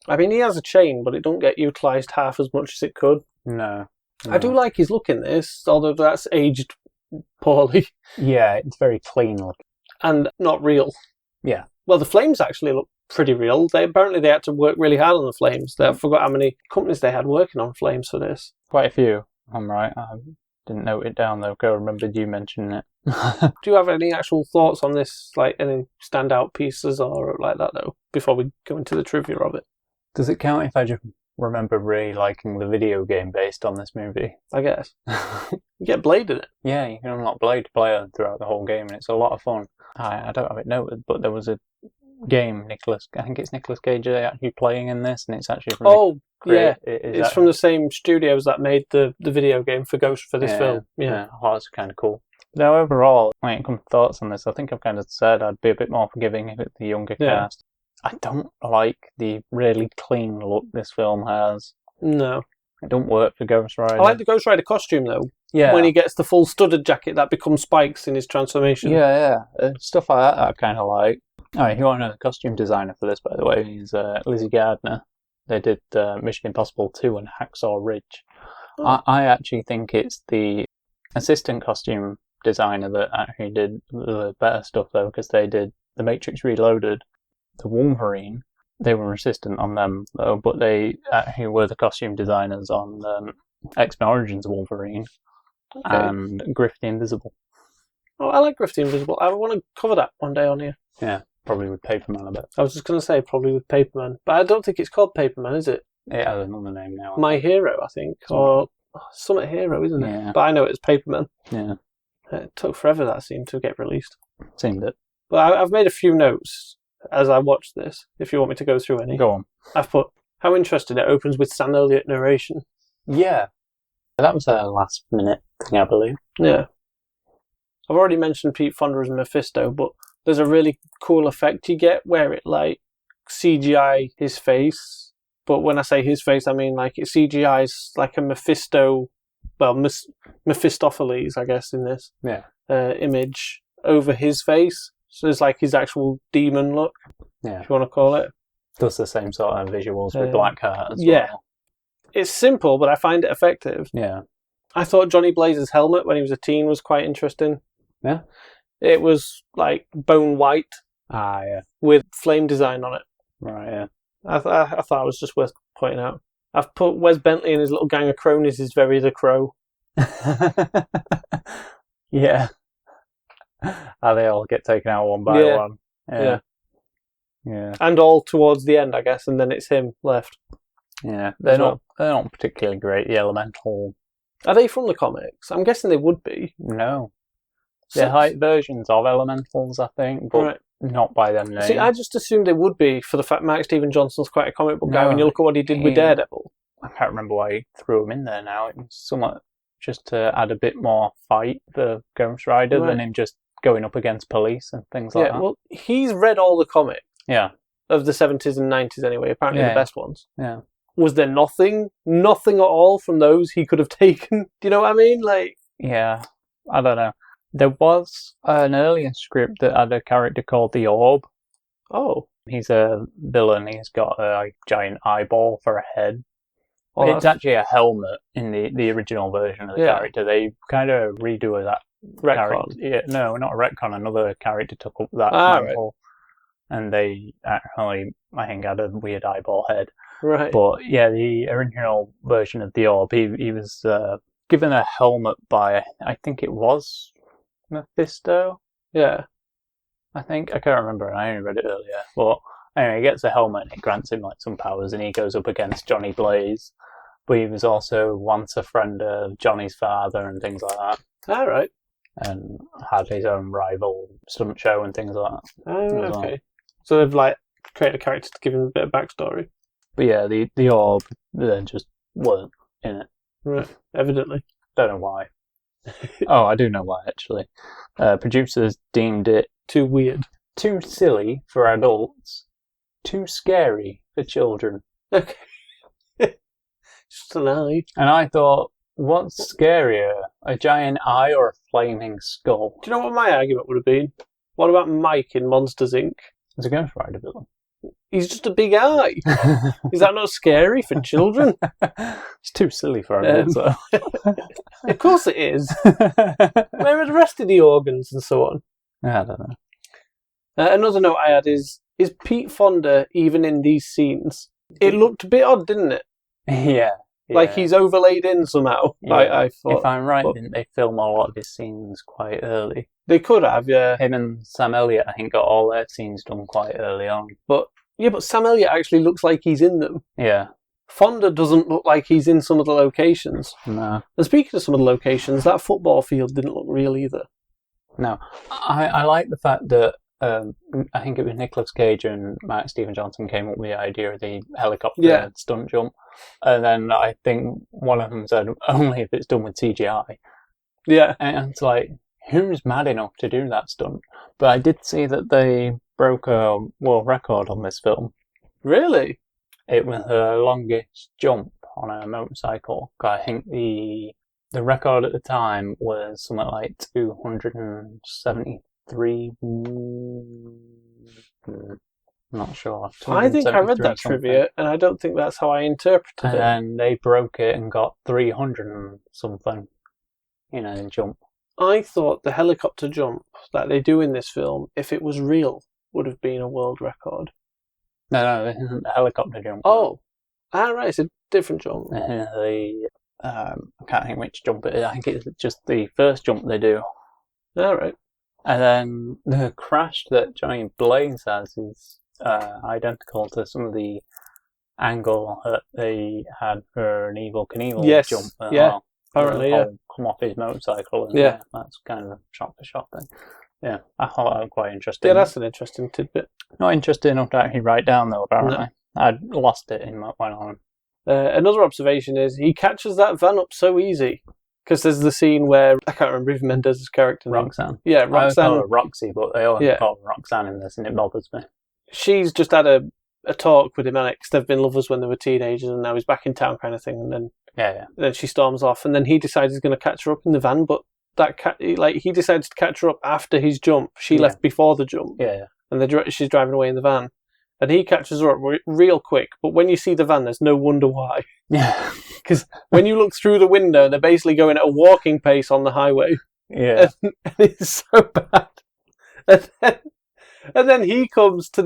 I mean, he has a chain, but it don't get utilised half as much as it could. No. I do like his look in this, although that's aged poorly. Yeah, it's very clean looking. And not real. Yeah. Well, the flames actually look pretty real. Apparently they had to work really hard on the flames. I forgot how many companies they had working on flames for this. Quite a few, I'm right. I didn't note it down though, I remembered you mentioning it. Do you have any actual thoughts on this, any standout pieces or like that though, before we go into the trivia of it? Does it count if I just remember really liking the video game based on this movie? I guess. You get Blade in it. Yeah, you can unlock Blade to play throughout the whole game, and it's a lot of fun. I don't have it noted, but there was a game, I think it's Nicolas Cage actually playing in this, and it's actually from it's from the same studios that made the video game for this film. Yeah. Oh, that's kind of cool. Now, overall, when it comes to thoughts on this, I think I've kind of said I'd be a bit more forgiving if it's the younger cast. I don't like the really clean look this film has. No. It don't work for Ghost Rider. I like the Ghost Rider costume, though. Yeah. When he gets the full studded jacket that becomes spikes in his transformation. Yeah. Stuff like that I kind of like. Alright, if you want to know the costume designer for this, by the way, is Lizzie Gardner. They did Mission Impossible 2 and Hacksaw Ridge. Oh. I actually think it's the assistant costume designer that actually did the better stuff, though, because they did The Matrix Reloaded, the Wolverine. They were assistant on them, though, but they actually were the costume designers on X-Men Origins Wolverine and Griff the Invisible. Oh, I like Griff the Invisible. I want to cover that one day on here. Yeah, probably with Paperman, I bet. I was just going to say probably with Paperman, but I don't think it's called Paperman, is it? It has another name now. My Hero, I think, or Summit Hero, isn't it? Yeah. But I know it's Paperman. Yeah. It took forever, that seemed to get released. Seemed it. But I've made a few notes as I watched this, if you want me to go through any. Go on. I've put how interesting it opens with Sam Elliott narration. Yeah. That was a last minute thing, I believe. Yeah. I've already mentioned Pete Fonda as Mephisto, but there's a really cool effect you get where it like CGI his face. But when I say his face, I mean like it CGI's like a Mephisto, well, Mephistopheles, I guess, in this image over his face. So it's like his actual demon look, if you want to call it. Does the same sort of visuals with black hair as yeah. well. It's simple, but I find it effective. Yeah. I thought Johnny Blaze's helmet when he was a teen was quite interesting. Yeah. It was like bone white. Yeah. With flame design on it. Right, yeah. I thought it was just worth pointing out. I've put Wes Bentley and his little gang of cronies is very The Crow. Yeah. How they all get taken out one by one. Yeah. And all towards the end, I guess, and then it's him left. Yeah. They're not particularly great, the Elemental. Are they from the comics? I'm guessing they would be. No. They're hype versions of Elementals, I think, but not by them names. See, I just assumed they would be for the fact Mark Steven Johnson's quite a comic book guy when you look at what he did with Daredevil. I can't remember why he threw him in there now. It was somewhat just to add a bit more fight for Ghost Rider than him just going up against police and things like that. Yeah, well, he's read all the comics. Yeah. Of the 70s and 90s anyway, apparently the best ones. Yeah. Was there nothing at all from those he could have taken? Do you know what I mean? Like, yeah, I don't know. There was an earlier script that had a character called the Orb. Oh. He's a villain. He's got a giant eyeball for a head. Oh, it's actually a helmet in the original version of the character. They kind of redo that retcon. Yeah, no, not a retcon. Another character took up that mantle. Right. And they actually, I think, had a weird eyeball head. Right. But yeah, the original version of the Orb, he was given a helmet by, I think it was Mephisto. Yeah. I think. I can't remember. I only read it earlier. But anyway, he gets a helmet and it grants him like some powers and he goes up against Johnny Blaze. But he was also once a friend of Johnny's father and things like that. All right. And had his own rival stunt show and things like that. Oh, okay. So they've like created a character to give him a bit of backstory. But yeah, the Orb just weren't in it. Right, evidently. Don't know why. Oh, I do know why, actually. Producers deemed it too weird. Too silly for adults. Too scary for children. Okay. Just an eye. And I thought, what's scarier, a giant eye or a flaming skull? Do you know what my argument would have been? What about Mike in Monsters, Inc.? It's a Ghost Rider villain. He's just a big eye. Is that not scary for children? It's too silly for adults, though. Of course it is. Where are the rest of the organs and so on? I don't know. Another note I had is Pete Fonda even in these scenes? It looked a bit odd, didn't it? Yeah. Like he's overlaid in somehow. Yeah. I thought. If I'm right, didn't they film a lot of his scenes quite early? They could have, yeah. Him and Sam Elliott, I think, got all their scenes done quite early on. But Sam Elliott actually looks like he's in them. Yeah. Fonda doesn't look like he's in some of the locations. No. And speaking of some of the locations, that football field didn't look real either. No. I like the fact that I think it was Nicolas Cage and Mark Steven Johnson came up with the idea of the helicopter stunt jump. And then I think one of them said, only if it's done with CGI. Yeah. And it's like, who's mad enough to do that stunt? But I did see that they broke a world record on this film. Really? It was the longest jump on a motorcycle. I think the record at the time was something like 273. Not sure. I think I read that trivia, and I don't think that's how I interpreted it. And they broke it and got 300 and something, jump. I thought the helicopter jump that they do in this film, if it was real, would have been a world record. No, this isn't the helicopter jump. Oh, right, it's a different jump. I can't think which jump it is. I think it's just the first jump they do. All right. And then the crash that Johnny Blaze has is identical to some of the angle that they had for an Evil Knievel jump. Well. Apparently, come off his motorcycle. And, that's kind of a shot-for-shot thing. Yeah, I thought that was quite interesting. Yeah, that's an interesting tidbit. Not interesting enough to actually write down, though, apparently. No. I'd lost it in what went on. Another observation is he catches that van up so easy. Because there's the scene where, I can't remember even Mendez's character name. Roxanne. Yeah, I always call Roxanne. her Roxy, but they always call her Roxanne in this, and it bothers me. She's just had a talk with him, Alex. They've been lovers when they were teenagers, and now he's back in town, kind of thing. And then she storms off, and then he decides he's going to catch her up in the van. But he decides to catch her up after his jump. She left before the jump. Yeah. And she's driving away in the van, and he catches her up real quick. But when you see the van, there's no wonder why. Yeah. Because when you look through the window, they're basically going at a walking pace on the highway. Yeah. And it's so bad. And then he comes to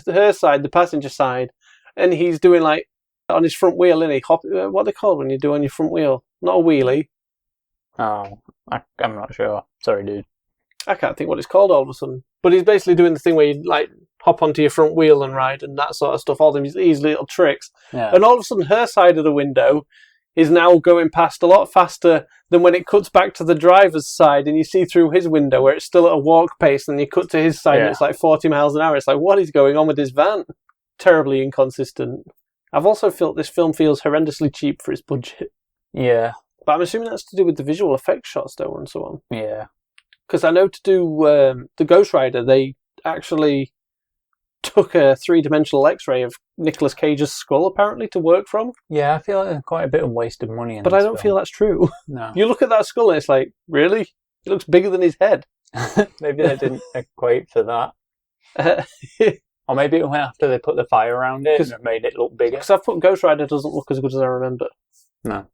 her side, the passenger side, and he's doing like on his front wheel, isn't he? What are they called when you do on your front wheel? Not a wheelie. Oh, I'm not sure. Sorry, dude. I can't think what it's called all of a sudden. But he's basically doing the thing where you like hop onto your front wheel and ride and that sort of stuff, all these little tricks. Yeah. And all of a sudden her side of the window is now going past a lot faster than when it cuts back to the driver's side and you see through his window where it's still at a walk pace and you cut to his side and it's like 40 miles an hour. It's like, what is going on with this van? Terribly inconsistent. I've also felt this film feels horrendously cheap for its budget. Yeah. But I'm assuming that's to do with the visual effects shots though and so on. Yeah. Because I know to do the Ghost Rider, they actually took a three-dimensional X-ray of Nicolas Cage's skull, apparently, to work from. Yeah, I feel like there's quite a bit of wasted money in but this I don't feel that's true. No. You look at that skull and it's like, really? It looks bigger than his head. Maybe they didn't equate to that. Or maybe it went after they put the fire around it and it made it look bigger. Because I've put Ghost Rider doesn't look as good as I remember. No.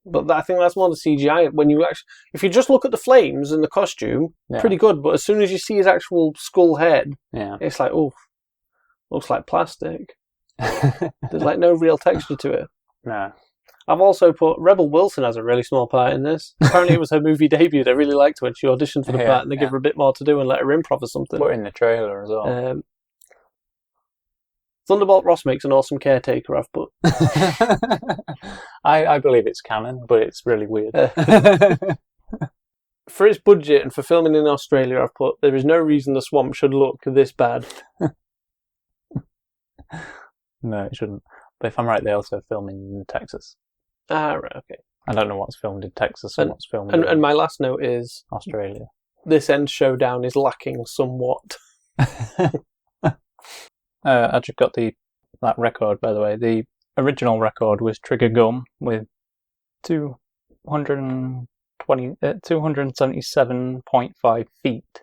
But I think that's more the CGI. When you actually, if you just look at the flames and the costume, pretty good. But as soon as you see his actual skull head, it's like, oh, looks like plastic. There's like no real texture to it. No. I've also put Rebel Wilson has a really small part in this. Apparently it was her movie debut. They really liked her when she auditioned for the part and they give her a bit more to do and let her improv or something. Put in the trailer as well. Thunderbolt Ross makes an awesome caretaker, I've put. I believe it's canon, but it's really weird. For its budget and for filming in Australia, I've put, there is no reason the swamp should look this bad. No, it shouldn't. But if I'm right, they also film in Texas. Ah, right, okay. I don't know what's filmed in Texas and what's filmed in and my last note is... Australia. This end showdown is lacking somewhat. I just got that record, by the way. The original record was Trigger Gum with 277.5 feet.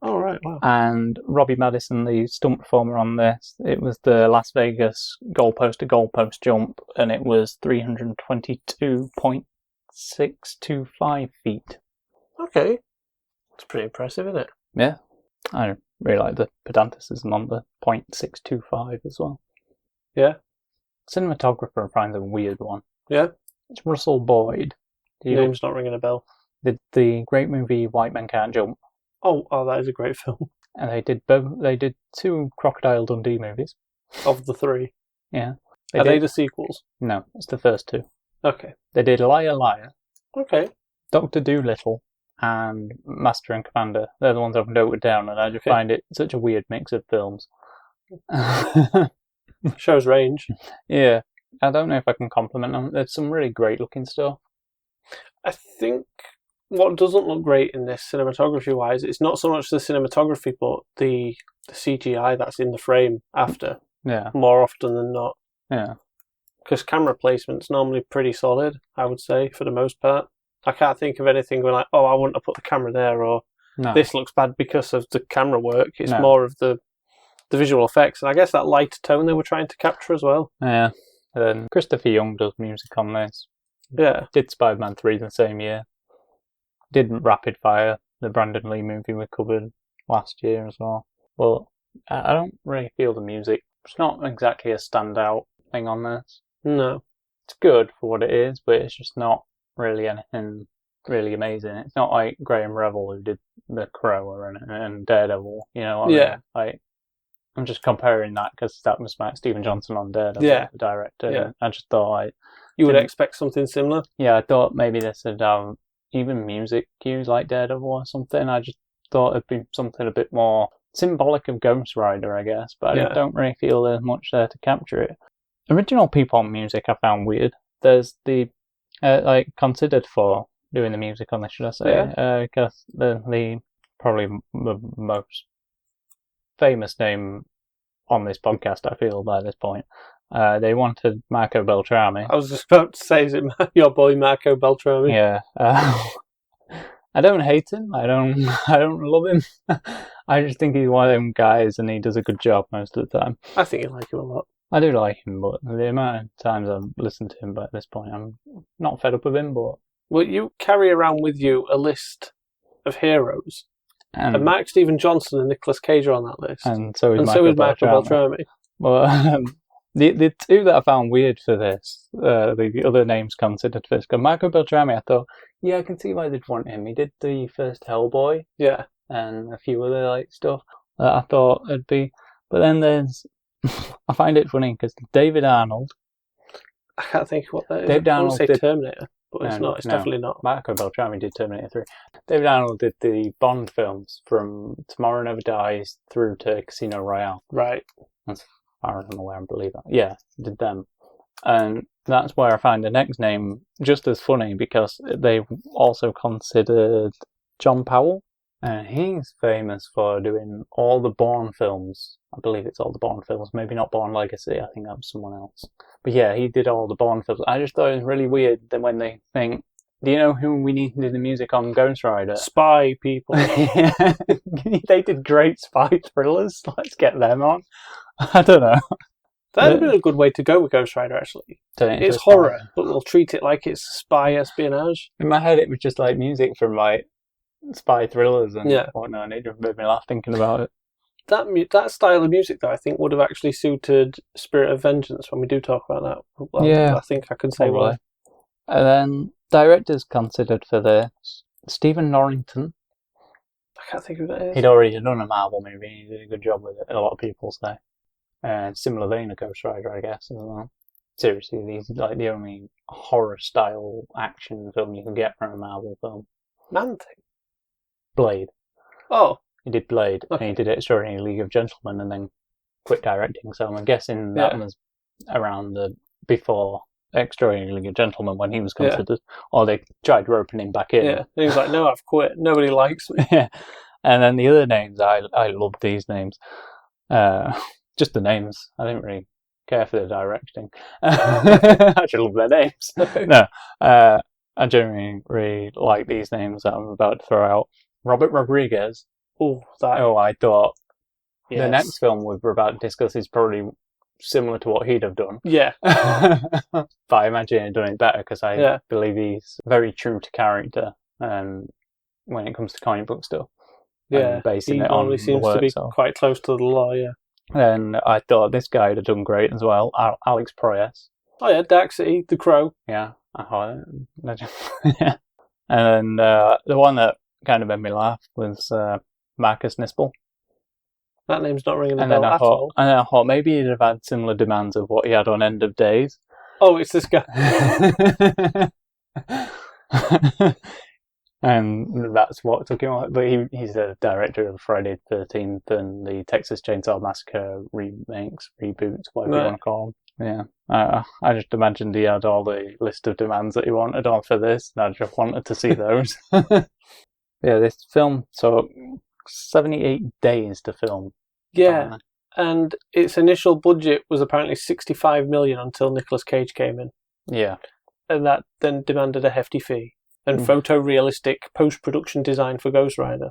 Oh, right, wow. And Robbie Madison, the stunt performer on this, it was the Las Vegas goalpost to goalpost jump, and it was 322.625 feet. Okay. That's pretty impressive, isn't it? Yeah. I really like the pedanticism on the 0.625 as well. Yeah. Cinematographer finds a weird one. Yeah. It's Russell Boyd. Name's not ringing a bell. The great movie White Men Can't Jump. Oh, that is a great film. And they did 2 Crocodile Dundee movies. Of the 3. Yeah. Are they the sequels? No, it's the first 2. Okay. They did Liar Liar. Okay. Dr. Dolittle. And Master and Commander. They're the ones I've noted down, and I just find it such a weird mix of films. Shows range. Yeah. I don't know if I can compliment them. There's some really great looking stuff. I think what doesn't look great in this cinematography-wise, it's not so much the cinematography, but the CGI that's in the frame after. Yeah. More often than not. Yeah. Because camera placement's normally pretty solid, I would say, for the most part. I can't think of anything going like, oh, I wouldn't have put the camera there, or this looks bad because of the camera work. It's more of the visual effects. And I guess that lighter tone they were trying to capture as well. Yeah. And Christopher Young does music on this. Yeah. Did Spider-Man 3 the same year. Did Rapid Fire, the Brandon Lee movie we covered last year as well. But I don't really feel the music. It's not exactly a standout thing on this. No. It's good for what it is, but it's just not really anything really amazing. It's not like Graham Revel who did The Crow and Daredevil, you know what I mean? Like, I'm just comparing that because that was Stephen Johnson on Daredevil, the director. Yeah. I just thought you would expect something similar? Yeah, I thought maybe this would have even music cues like Daredevil or something. I just thought it'd be something a bit more symbolic of Ghost Rider, I guess, but I don't really feel there's much there to capture it. original people music I found weird. There's the considered for doing the music on this, should I say? Because the probably the most famous name on this podcast, I feel, by this point. They wanted Marco Beltrami. I was just about to say, is it your boy Marco Beltrami? Yeah. I don't hate him. I don't love him. I just think he's one of them guys, and he does a good job most of the time. I think you like him a lot. I do like him, but the amount of times I've listened to him, but at this point, I'm not fed up with him. But well, you carry around with you a list of heroes, and Mark Steven Johnson and Nicolas Cage are on that list, and so is Marco Beltrami. Well, the two that I found weird for this, the other names considered for this, because Marco Beltrami, I thought, yeah, I can see why they'd want him. He did the first Hellboy, yeah, and a few other stuff that I thought it'd be. But then there's, I find it funny because David Arnold. I can't think of what that is. David Arnold I want to say did Terminator, but it's not. It's definitely not. Marco Beltrami did Terminator 3. David Arnold did the Bond films from Tomorrow Never Dies through to Casino Royale. Right. That's far as I'm aware, I believe that. Yeah, did them. And that's where I find the next name just as funny, because they also considered John Powell. And he's famous for doing all the Bourne films. I believe it's all the Bourne films. Maybe not Bourne Legacy. I think that was someone else. But yeah, he did all the Bourne films. I just thought it was really weird that when they think, do you know who we need to do the music on Ghost Rider? Spy people. They did great spy thrillers. Let's get them on. I don't know. That would have been a good way to go with Ghost Rider, actually. It's horror, but we'll treat it like it's spy espionage. In my head, it was just like music from spy thrillers and whatnot, and it just made me laugh thinking about it. That style of music, though, I think would have actually suited Spirit of Vengeance when we do talk about that. Well, yeah, I think I can say why. And then directors considered for this: Stephen Norrington. I can't think of who that is. He'd already done a Marvel movie. He did a good job with it. A lot of people say. Similar vein of Ghost Rider, I guess, as well. Seriously, he's like the only horror-style action film you can get from a Marvel film. Man-Thing? Blade. Oh. He did Blade, and he did Extraordinary League of Gentlemen, and then quit directing. So I'm guessing that was around before Extraordinary League of Gentlemen when he was considered, or they tried roping him back in. Yeah, and he was like, "No, I've quit. Nobody likes me." Yeah, and then the other names, I love these names. Just the names. I didn't really care for the directing. I just love their names. No, I genuinely really like these names that I'm about to throw out. Robert Rodriguez. I thought the next film we're about to discuss is probably similar to what he'd have done. Yeah. But I imagine he'd done it better, because I believe he's very true to character when it comes to comic book stuff. Yeah, basing it on seems to be quite close to the law, yeah. And I thought this guy would have done great as well, Alex Proyas. Oh yeah, Dark City, The Crow. Yeah, I thought yeah. And the one that kind of made me laugh was Marcus Nispel. That name's not ringing a bell at all. And then I thought maybe he'd have had similar demands of what he had on End of Days. Oh, it's this guy. And that's what took him on. But he's the director of Friday the 13th and the Texas Chainsaw Massacre remakes, reboots, whatever you want to call them. Yeah. I just imagined he had all the list of demands that he wanted on for this, and I just wanted to see those. Yeah, this film took 78 days to film. Yeah, and its initial budget was apparently $65 million until Nicolas Cage came in. Yeah. And that then demanded a hefty fee. And photorealistic post-production design for Ghost Rider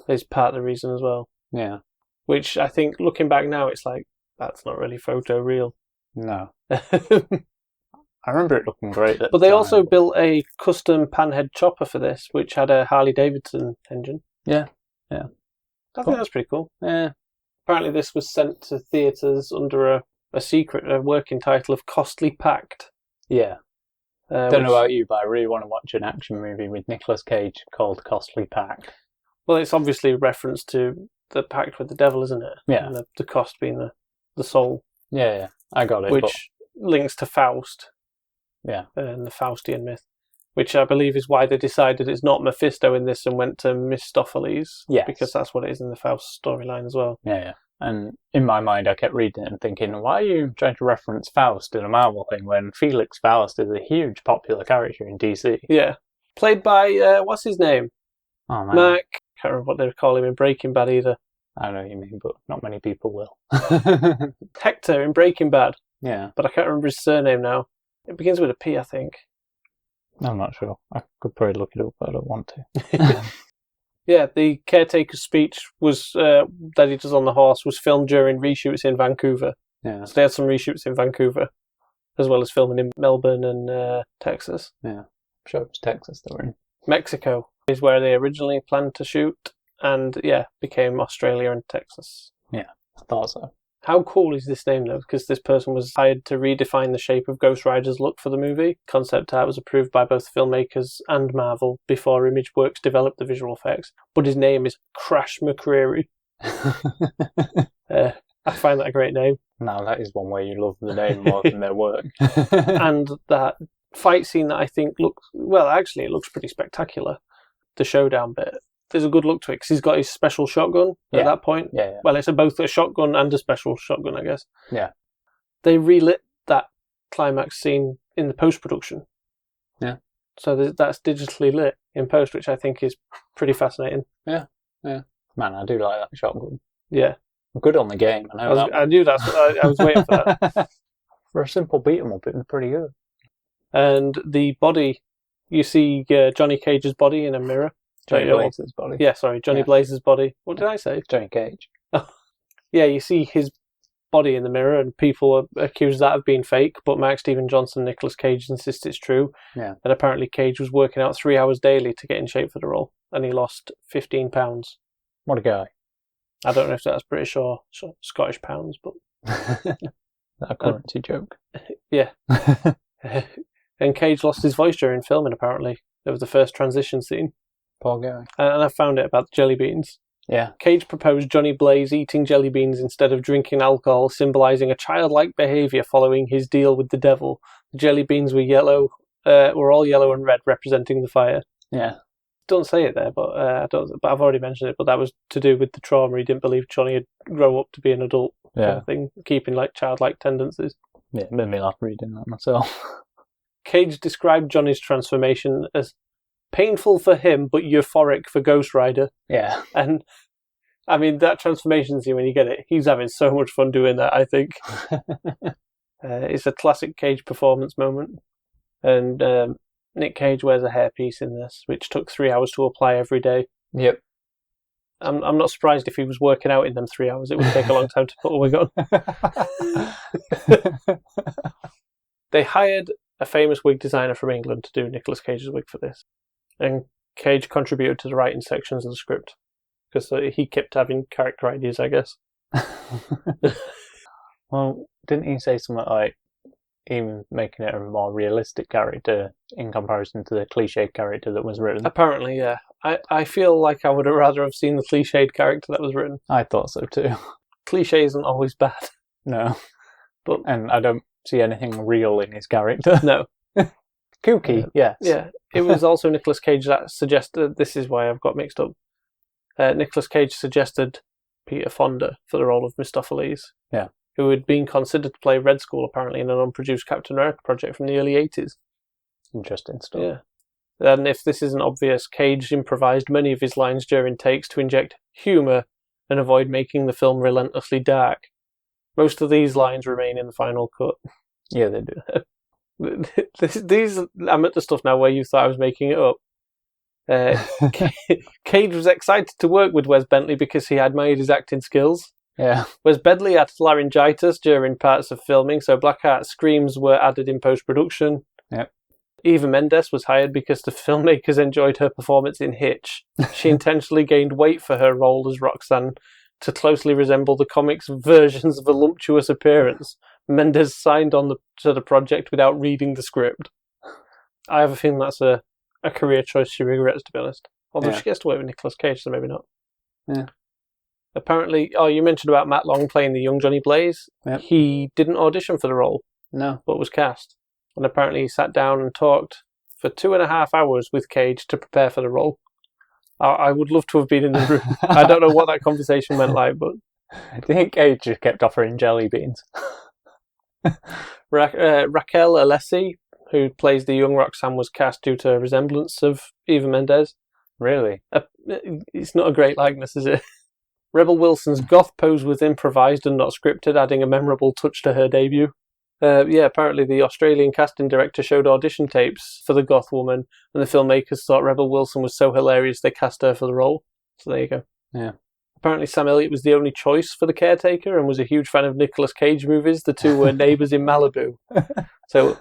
is part of the reason as well. Yeah. Which I think, looking back now, it's like, that's not really photoreal. No. I remember it looking great. But they also built a custom panhead chopper for this, which had a Harley-Davidson engine. Yeah. I think that's pretty cool. Yeah. Apparently this was sent to theatres under a secret, a working title of Costly Packed. Yeah. Don't know about you, but I really want to watch an action movie with Nicolas Cage called Costly Pack. Well, it's obviously a reference to the pact with the devil, isn't it? Yeah. And the cost being the soul. Yeah, I got it. Which links to Faust. Yeah. And the Faustian myth. Which I believe is why they decided it's not Mephisto in this and went to Mephistopheles. Yes. Because that's what it is in the Faust storyline as well. Yeah. And in my mind, I kept reading it and thinking, why are you trying to reference Faust in a Marvel thing when Felix Faust is a huge popular character in DC? Yeah. Played by, what's his name? Oh, man. Mac. Can't remember what they call him in Breaking Bad either. I know what you mean, but not many people will. Hector in Breaking Bad. Yeah. But I can't remember his surname now. It begins with a P, I think. I'm not sure. I could probably look it up, but I don't want to. Yeah, the caretaker's speech was that he does on the horse was filmed during reshoots in Vancouver. Yeah. So they had some reshoots in Vancouver, as well as filming in Melbourne and Texas. Yeah. I'm sure it was Texas they were in. Mexico is where they originally planned to shoot, and yeah, became Australia and Texas. Yeah, I thought so. How cool is this name, though? Because this person was hired to redefine the shape of Ghost Rider's look for the movie. Concept art was approved by both filmmakers and Marvel before ImageWorks developed the visual effects. But his name is Crash McCreary. I find that a great name. Now, that is one way you love the name more than their work. And that fight scene that I think looks... Well, actually, it looks pretty spectacular. The showdown bit. There's a good look to it because he's got his special shotgun at that point. Yeah. Well, it's both a shotgun and a special shotgun, I guess. Yeah. They relit that climax scene in the post-production. Yeah. So that's digitally lit in post, which I think is pretty fascinating. Yeah. Man, I do like that shotgun. Yeah. I'm good on the game. I knew that's what I was waiting for that. For a simple beat-em-up, it was pretty good. And the body, you see Johnny Cage's body in a mirror. Johnny Blaze's body. Yeah, sorry, Johnny Blaze's body. What did I say? Johnny Cage. Yeah, you see his body in the mirror, and people accuse that of being fake, but Mark Steven Johnson and Nicolas Cage insist it's true. Yeah. And apparently Cage was working out 3 hours daily to get in shape for the role, and he lost 15 pounds. What a guy. I don't know if that's British or Scottish pounds, but... That currency joke. Yeah. And Cage lost his voice during filming, apparently. It was the first transition scene. Poor guy. And I found it about the jelly beans. Yeah. Cage proposed Johnny Blaze eating jelly beans instead of drinking alcohol, symbolising a childlike behaviour following his deal with the devil. The jelly beans were all yellow and red, representing the fire. Yeah. Don't say it there, but I've already mentioned it. But that was to do with the trauma. He didn't believe Johnny would grow up to be an adult, kind of thing, keeping like childlike tendencies. Yeah, it made me laugh reading that myself. Cage described Johnny's transformation as painful for him, but euphoric for Ghost Rider. Yeah. And, I mean, that transformation scene, when you get it, he's having so much fun doing that, I think. It's a classic Cage performance moment. And Nick Cage wears a hairpiece in this, which took 3 hours to apply every day. Yep. I'm not surprised if he was working out in them 3 hours. It would take a long time to put a wig on. They hired a famous wig designer from England to do Nicolas Cage's wig for this. And Cage contributed to the writing sections of the script because he kept having character ideas, I guess. Well, didn't he say something like even making it a more realistic character in comparison to the cliched character that was written? Apparently, yeah. I feel like I would have rather have seen the cliched character that was written. I thought so too. Cliche isn't always bad. No. But and I don't see anything real in his character. No. Kooky, yes. Yeah. It was also Nicolas Cage that suggested, this is why I've got mixed up, Nicolas Cage suggested Peter Fonda for the role of Mistopheles. Yeah. Who had been considered to play Red Skull, apparently, in an unproduced Captain America project from the early 80s. Interesting stuff. Yeah. And if this isn't obvious, Cage improvised many of his lines during takes to inject humour and avoid making the film relentlessly dark. Most of these lines remain in the final cut. Yeah, they do. I'm at the stuff now where you thought I was making it up. Cage was excited to work with Wes Bentley because he admired his acting skills. Yeah. Wes Bentley had laryngitis during parts of filming, so Blackheart's screams were added in post-production. Yep. Eva Mendes was hired because the filmmakers enjoyed her performance in Hitch. She intentionally gained weight for her role as Roxanne to closely resemble the comics' version's voluptuous appearance. Mendes signed on to the project without reading the script. I have a feeling that's a career choice she regrets, to be honest. Although she gets to work with Nicolas Cage, so maybe not. Yeah. Apparently, you mentioned about Matt Long playing the young Johnny Blaze. Yep. He didn't audition for the role. No. But was cast. And apparently he sat down and talked for 2.5 hours with Cage to prepare for the role. I would love to have been in the room. I don't know what that conversation went like, but Do you think Cage just kept offering jelly beans? Raquel Alessi, who plays the young Roxanne, was cast due to a resemblance of Eva Mendes. Really? It's not a great likeness, is it? Rebel Wilson's goth pose was improvised and not scripted, adding a memorable touch to her debut. Apparently the Australian casting director showed audition tapes for the goth woman, and the filmmakers thought Rebel Wilson was so hilarious they cast her for the role. So there you go. Yeah. Apparently Sam Elliott was the only choice for the caretaker and was a huge fan of Nicolas Cage movies. The two were neighbours in Malibu. So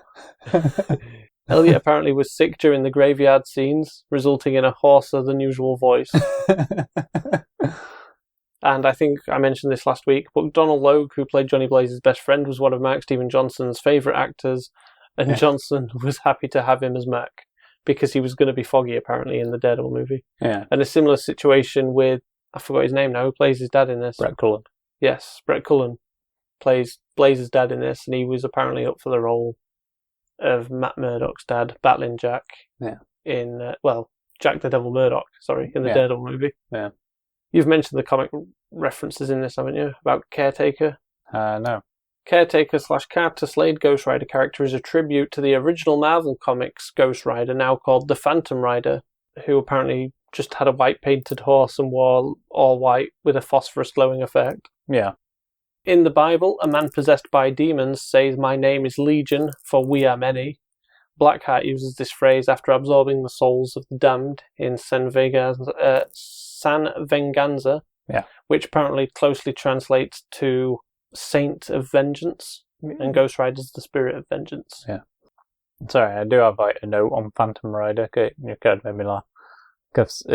Elliott apparently was sick during the graveyard scenes, resulting in a hoarser than usual voice. And I think I mentioned this last week, but Donald Logue, who played Johnny Blaze's best friend, was one of Mark Steven Johnson's favourite actors, and Johnson was happy to have him as Mac because he was going to be Foggy, apparently, in the Daredevil movie. Yeah. And a similar situation with, I forgot his name now, who plays his dad in this? Brett Cullen. Yes, Brett Cullen plays Blaze's dad in this, and he was apparently up for the role of Matt Murdock's dad, battling Jack in, Jack the Devil Murdock, in the Daredevil movie. Yeah. You've mentioned the comic references in this, haven't you? About Caretaker? No. Caretaker/Carter Slade Ghost Rider character is a tribute to the original Marvel Comics Ghost Rider, now called the Phantom Rider, who apparently just had a white painted horse and wore all white with a phosphorus glowing effect. Yeah. In the Bible, a man possessed by demons says, "My name is Legion, for we are many." Blackheart uses this phrase after absorbing the souls of the damned in San Venganza, which apparently closely translates to Saint of Vengeance, and Ghost Rider's the Spirit of Vengeance. Yeah. Sorry, I do have a note on Phantom Rider. You could make me laugh. Because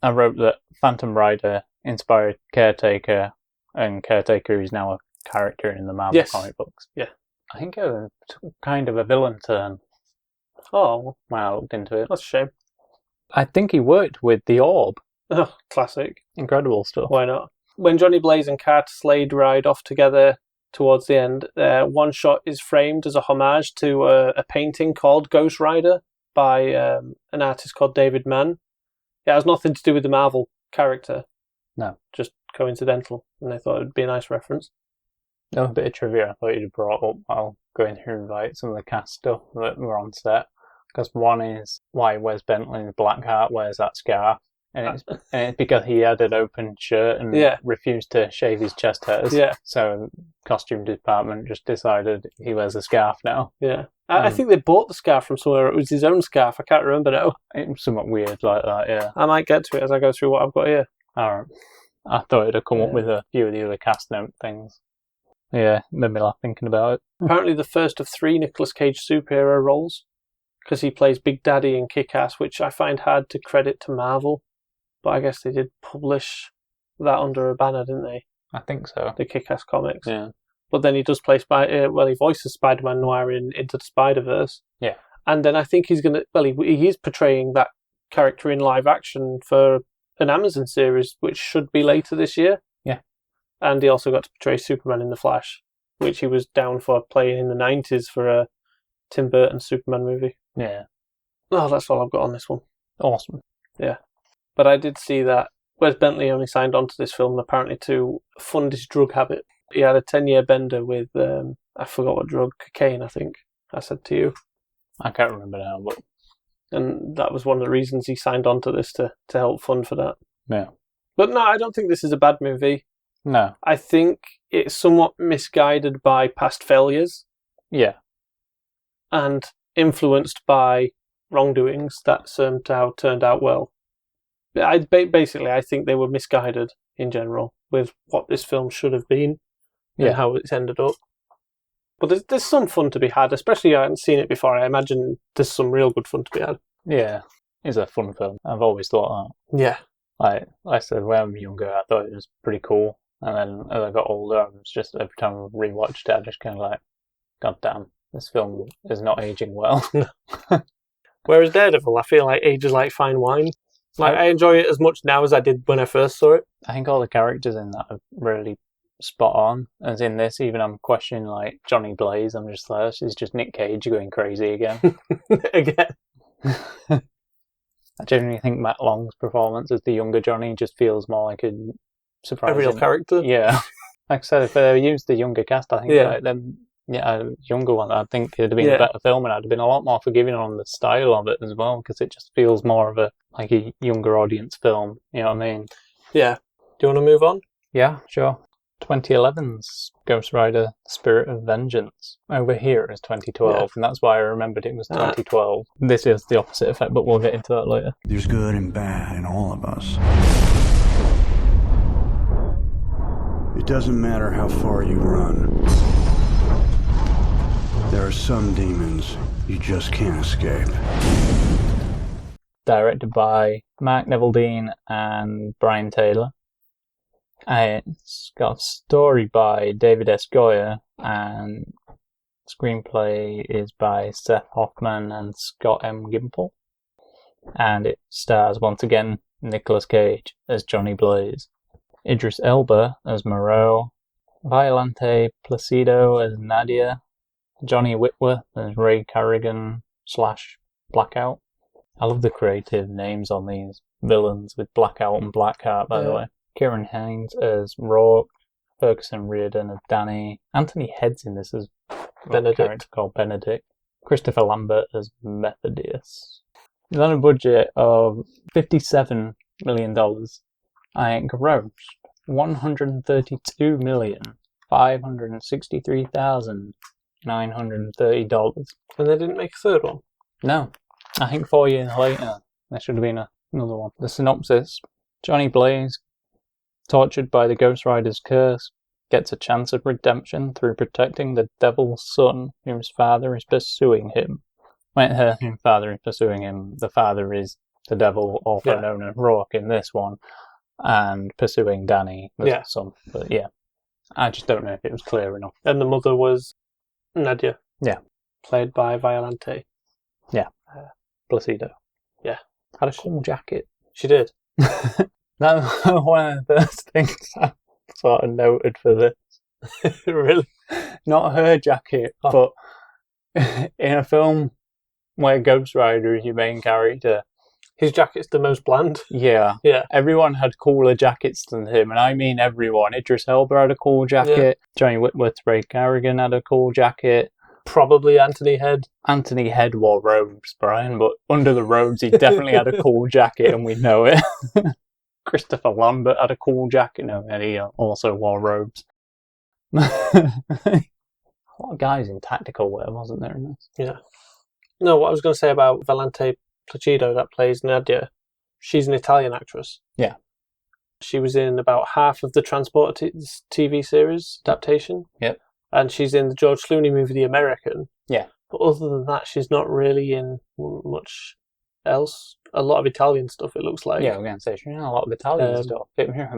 I wrote that Phantom Rider inspired Caretaker, and Caretaker is now a character in the Marvel comic books. Yeah. I think it was kind of a villain turn. Oh. When I looked into it. That's a shame. I think he worked with the Orb. Oh, classic. Incredible stuff. Why not? When Johnny Blaze and Carter Slade ride off together towards the end, one shot is framed as a homage to a painting called Ghost Rider by an artist called David Mann. It has nothing to do with the Marvel character. No. Just coincidental, and I thought it would be a nice reference. No, a bit of trivia I thought you'd brought up while going through some of the cast stuff that were on set. Because one is why Wes Bentley's Blackheart wears that scarf. And it's because he had an open shirt and refused to shave his chest hairs. Yeah. So costume department just decided he wears a scarf now. Yeah. I think they bought the scarf from somewhere. It was his own scarf. I can't remember now. It was somewhat weird like that, yeah. I might get to it as I go through what I've got here. All right. I thought it'd have come up with a few of the other cast note things. Yeah, made me laugh thinking about it. Apparently the first of 3 Nicolas Cage superhero roles, because he plays Big Daddy in Kick-Ass, which I find hard to credit to Marvel. But I guess they did publish that under a banner, didn't they? I think so. The Kick-Ass comics. Yeah. But then he does play he voices Spider-Man Noir in Into the Spider-Verse. Yeah. And then I think he's going to, he is portraying that character in live action for an Amazon series, which should be later this year. Yeah. And he also got to portray Superman in The Flash, which he was down for playing in the 90s for a Tim Burton Superman movie. Yeah. Oh, that's all I've got on this one. Awesome. Yeah. But I did see that Wes Bentley only signed on to this film apparently to fund his drug habit. He had a 10-year bender with, I forgot what drug, cocaine, I think I said to you. I can't remember now, but... And that was one of the reasons he signed on to this, to help fund for that. Yeah. But no, I don't think this is a bad movie. No. I think it's somewhat misguided by past failures. Yeah. And influenced by wrongdoings that somehow turned out well. I think they were misguided in general with what this film should have been and how it's ended up. But there's some fun to be had, especially I hadn't seen it before. I imagine there's some real good fun to be had. Yeah, it's a fun film. I've always thought that. Yeah. Like I said, when I was younger, I thought it was pretty cool. And then as I got older, I was just, every time I rewatched it, I just kind of like, God damn, this film is not aging well. Whereas Daredevil, I feel like ages like fine wine. I enjoy it as much now as I did when I first saw it. I think all the characters in that are really spot on. As in this, even I'm questioning like Johnny Blaze. I'm just like, this is just Nick Cage going crazy again. Again. I genuinely think Matt Long's performance as the younger Johnny just feels more like a surprising. A real character. Yeah. Like I said, if they used the younger cast, I think Yeah. a younger one, I think it'd have been a better film, and I'd have been a lot more forgiving on the style of it as well, because it just feels more of a younger audience film. You know what I mean? Yeah. Do you want to move on? Yeah, sure. 2011's Ghost Rider: Spirit of Vengeance. Over here it was 2012, and that's why I remembered it was 2012. This is the opposite effect, but we'll get into that later. There's good and bad in all of us. It doesn't matter how far you run. There are some demons you just can't escape. Directed by Mark Neville-Dean and Brian Taylor. It's got a story by David S. Goyer, and screenplay is by Seth Hoffman and Scott M. Gimple. And it stars once again Nicolas Cage as Johnny Blaze, Idris Elba as Moreau, Violante Placido as Nadia, Johnny Whitworth as Ray Carrigan / Blackout. I love the creative names on these villains with Blackout and Blackheart, by the way. Kieran Hines as Rourke, Ferguson Reardon as Danny, Anthony Head's in this as Benedict. a character called Benedict, Christopher Lambert as Methodius. It had a budget of $57 million and grossed $132,563,930. And they didn't make a third one? No. I think 4 years later, there should have been another one. The synopsis: Johnny Blaze, tortured by the Ghost Rider's curse, gets a chance of redemption through protecting the devil's son whose father is pursuing him. Whose father is pursuing him. The father is the devil, also known as Rourke in this one, and pursuing Danny, the son. But yeah, I just don't know if it was clear enough. And the mother was Nadia. Yeah. Played by Violante. Yeah. Placido. Yeah. Had a cool jacket. She did. That was one of the first things I sort of noted for this. Really? Not her jacket, but in a film where Ghost Rider is your main character, his jacket's the most bland. Yeah. Everyone had cooler jackets than him, and I mean everyone. Idris Elba had a cool jacket. Yeah. Johnny Whitworth's Ray Carrigan had a cool jacket. Probably Anthony Head. Anthony Head wore robes, Brian, but under the robes he definitely had a cool jacket, and we know it. Christopher Lambert had a cool jacket. No, and he also wore robes. A lot of guys in tactical wear, wasn't there, in this? Yeah. No, what I was going to say about Violante Placido that plays Nadia, she's an Italian actress. Yeah. She was in about half of the Transporter TV series adaptation. Yep. And she's in the George Clooney movie The American. Yeah. But other than that, she's not really in much else. A lot of Italian stuff, it looks like. Yeah, we're going to say she's in a lot of Italian stuff.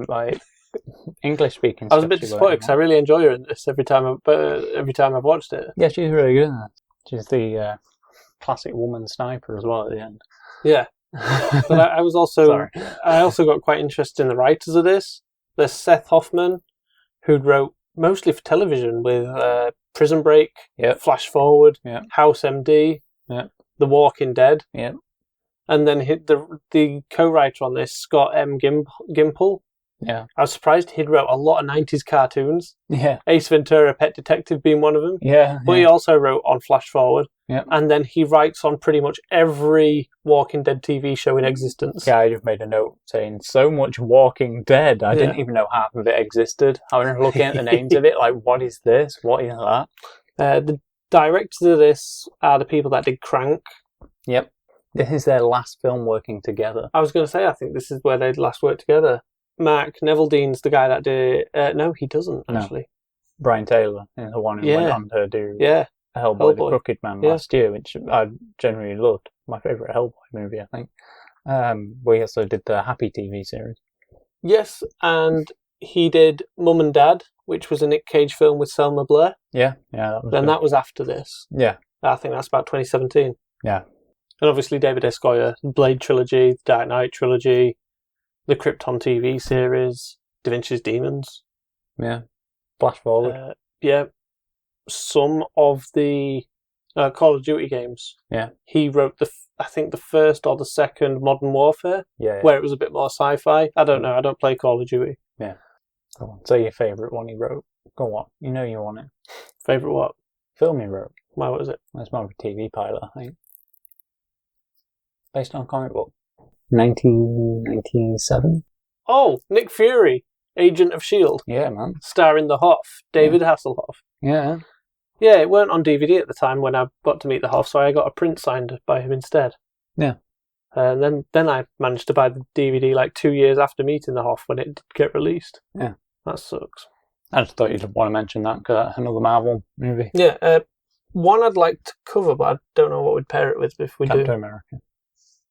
Like English speaking. I was a bit disappointed because I really enjoy her in this every time I've watched it. Yeah, she's really good. She's the classic woman sniper as well at the end. Yeah. But I also got quite interested in the writers of this. There's Seth Hoffman, who wrote mostly for television with Prison Break, Flash Forward, House MD, The Walking Dead. Yep. And then the co-writer on this, Scott M. Gimple. Yeah. I was surprised he'd wrote a lot of 90s cartoons. Yeah. Ace Ventura, Pet Detective being one of them. Yeah. But he also wrote on Flash Forward. Yeah. And then he writes on pretty much every Walking Dead TV show in existence. Yeah, I just made a note saying so much Walking Dead. I didn't even know half of it existed. I was looking at the names of it, like, what is this? What is that? The directors of this are the people that did Crank. Yep. This is their last film working together. I was going to say, I think this is where they last worked together. Mark Neville-Dean's the guy that did... no, he doesn't, actually. No. Brian Taylor is the one who went on to do Hellboy the Crooked Man last year, which I generally loved. My favourite Hellboy movie, I think. We also did the Happy TV series. Yes, and he did Mum and Dad, which was a Nick Cage film with Selma Blair. Yeah, that was good. That was after this. Yeah. I think that's about 2017. Yeah. And obviously David S. Goyer, Blade Trilogy, The Dark Knight Trilogy, the Krypton TV series, Da Vinci's Demons. Yeah. Flash Forward. Some of the Call of Duty games. Yeah. He wrote I think the first or the second Modern Warfare. Yeah. Where it was a bit more sci-fi. I don't know. I don't play Call of Duty. Yeah. Go on, say your favourite one he wrote. Go on, you know you want it. Favourite what? Film he wrote. Why, what was it? It's more of a TV pilot, I think. Based on a comic book. 1997? Oh, Nick Fury, Agent of S.H.I.E.L.D., Yeah, man. starring the Hoff, David Hasselhoff. Yeah. Yeah, it weren't on DVD at the time when I got to meet the Hoff, so I got a print signed by him instead. Yeah. And then I managed to buy the DVD like 2 years after meeting the Hoff when it did get released. Yeah. That sucks. I just thought you'd want to mention that because that's another Marvel movie. Yeah, one I'd like to cover, but I don't know what we'd pair it with if we Captain do. America.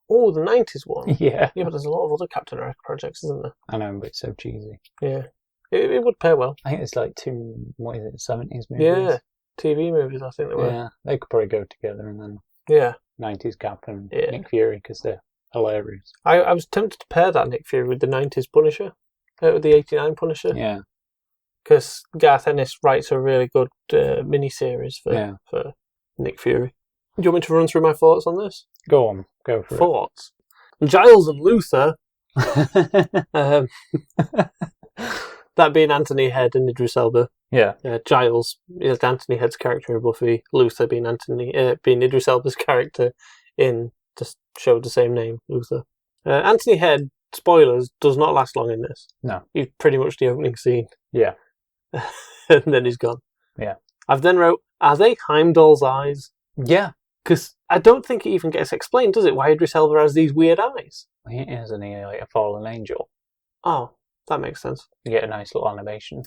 Oh, the 90s one. Yeah. Yeah, but there's a lot of other Captain America projects, isn't there? I know, but it's so cheesy. Yeah. It would pair well. I think it's like 70s movies? Yeah. TV movies, I think they were. Yeah. They could probably go together and then Yeah. 90s Cap and Yeah. Nick Fury because they're hilarious. I was tempted to pair that Nick Fury with the 90s Punisher, with the 89 Punisher. Yeah. Because Garth Ennis writes a really good mini-series for Nick Fury. Do you want me to run through my thoughts on this? Go on. Go for Thoughts? Giles and Luther, it. that being Anthony Head and Idris Elba. Yeah. Giles is Anthony Head's character in Buffy. Luther being Idris Elba's character in the show the same name, Luther. Anthony Head, spoilers, does not last long in this. No. He's pretty much the opening scene. Yeah. And then he's gone. Yeah. I've then wrote, are they Heimdall's eyes? Yeah. Because I don't think it even gets explained, does it, why Idris Elba has these weird eyes? He isn't he like a fallen angel? Oh, that makes sense. You get a nice little animation.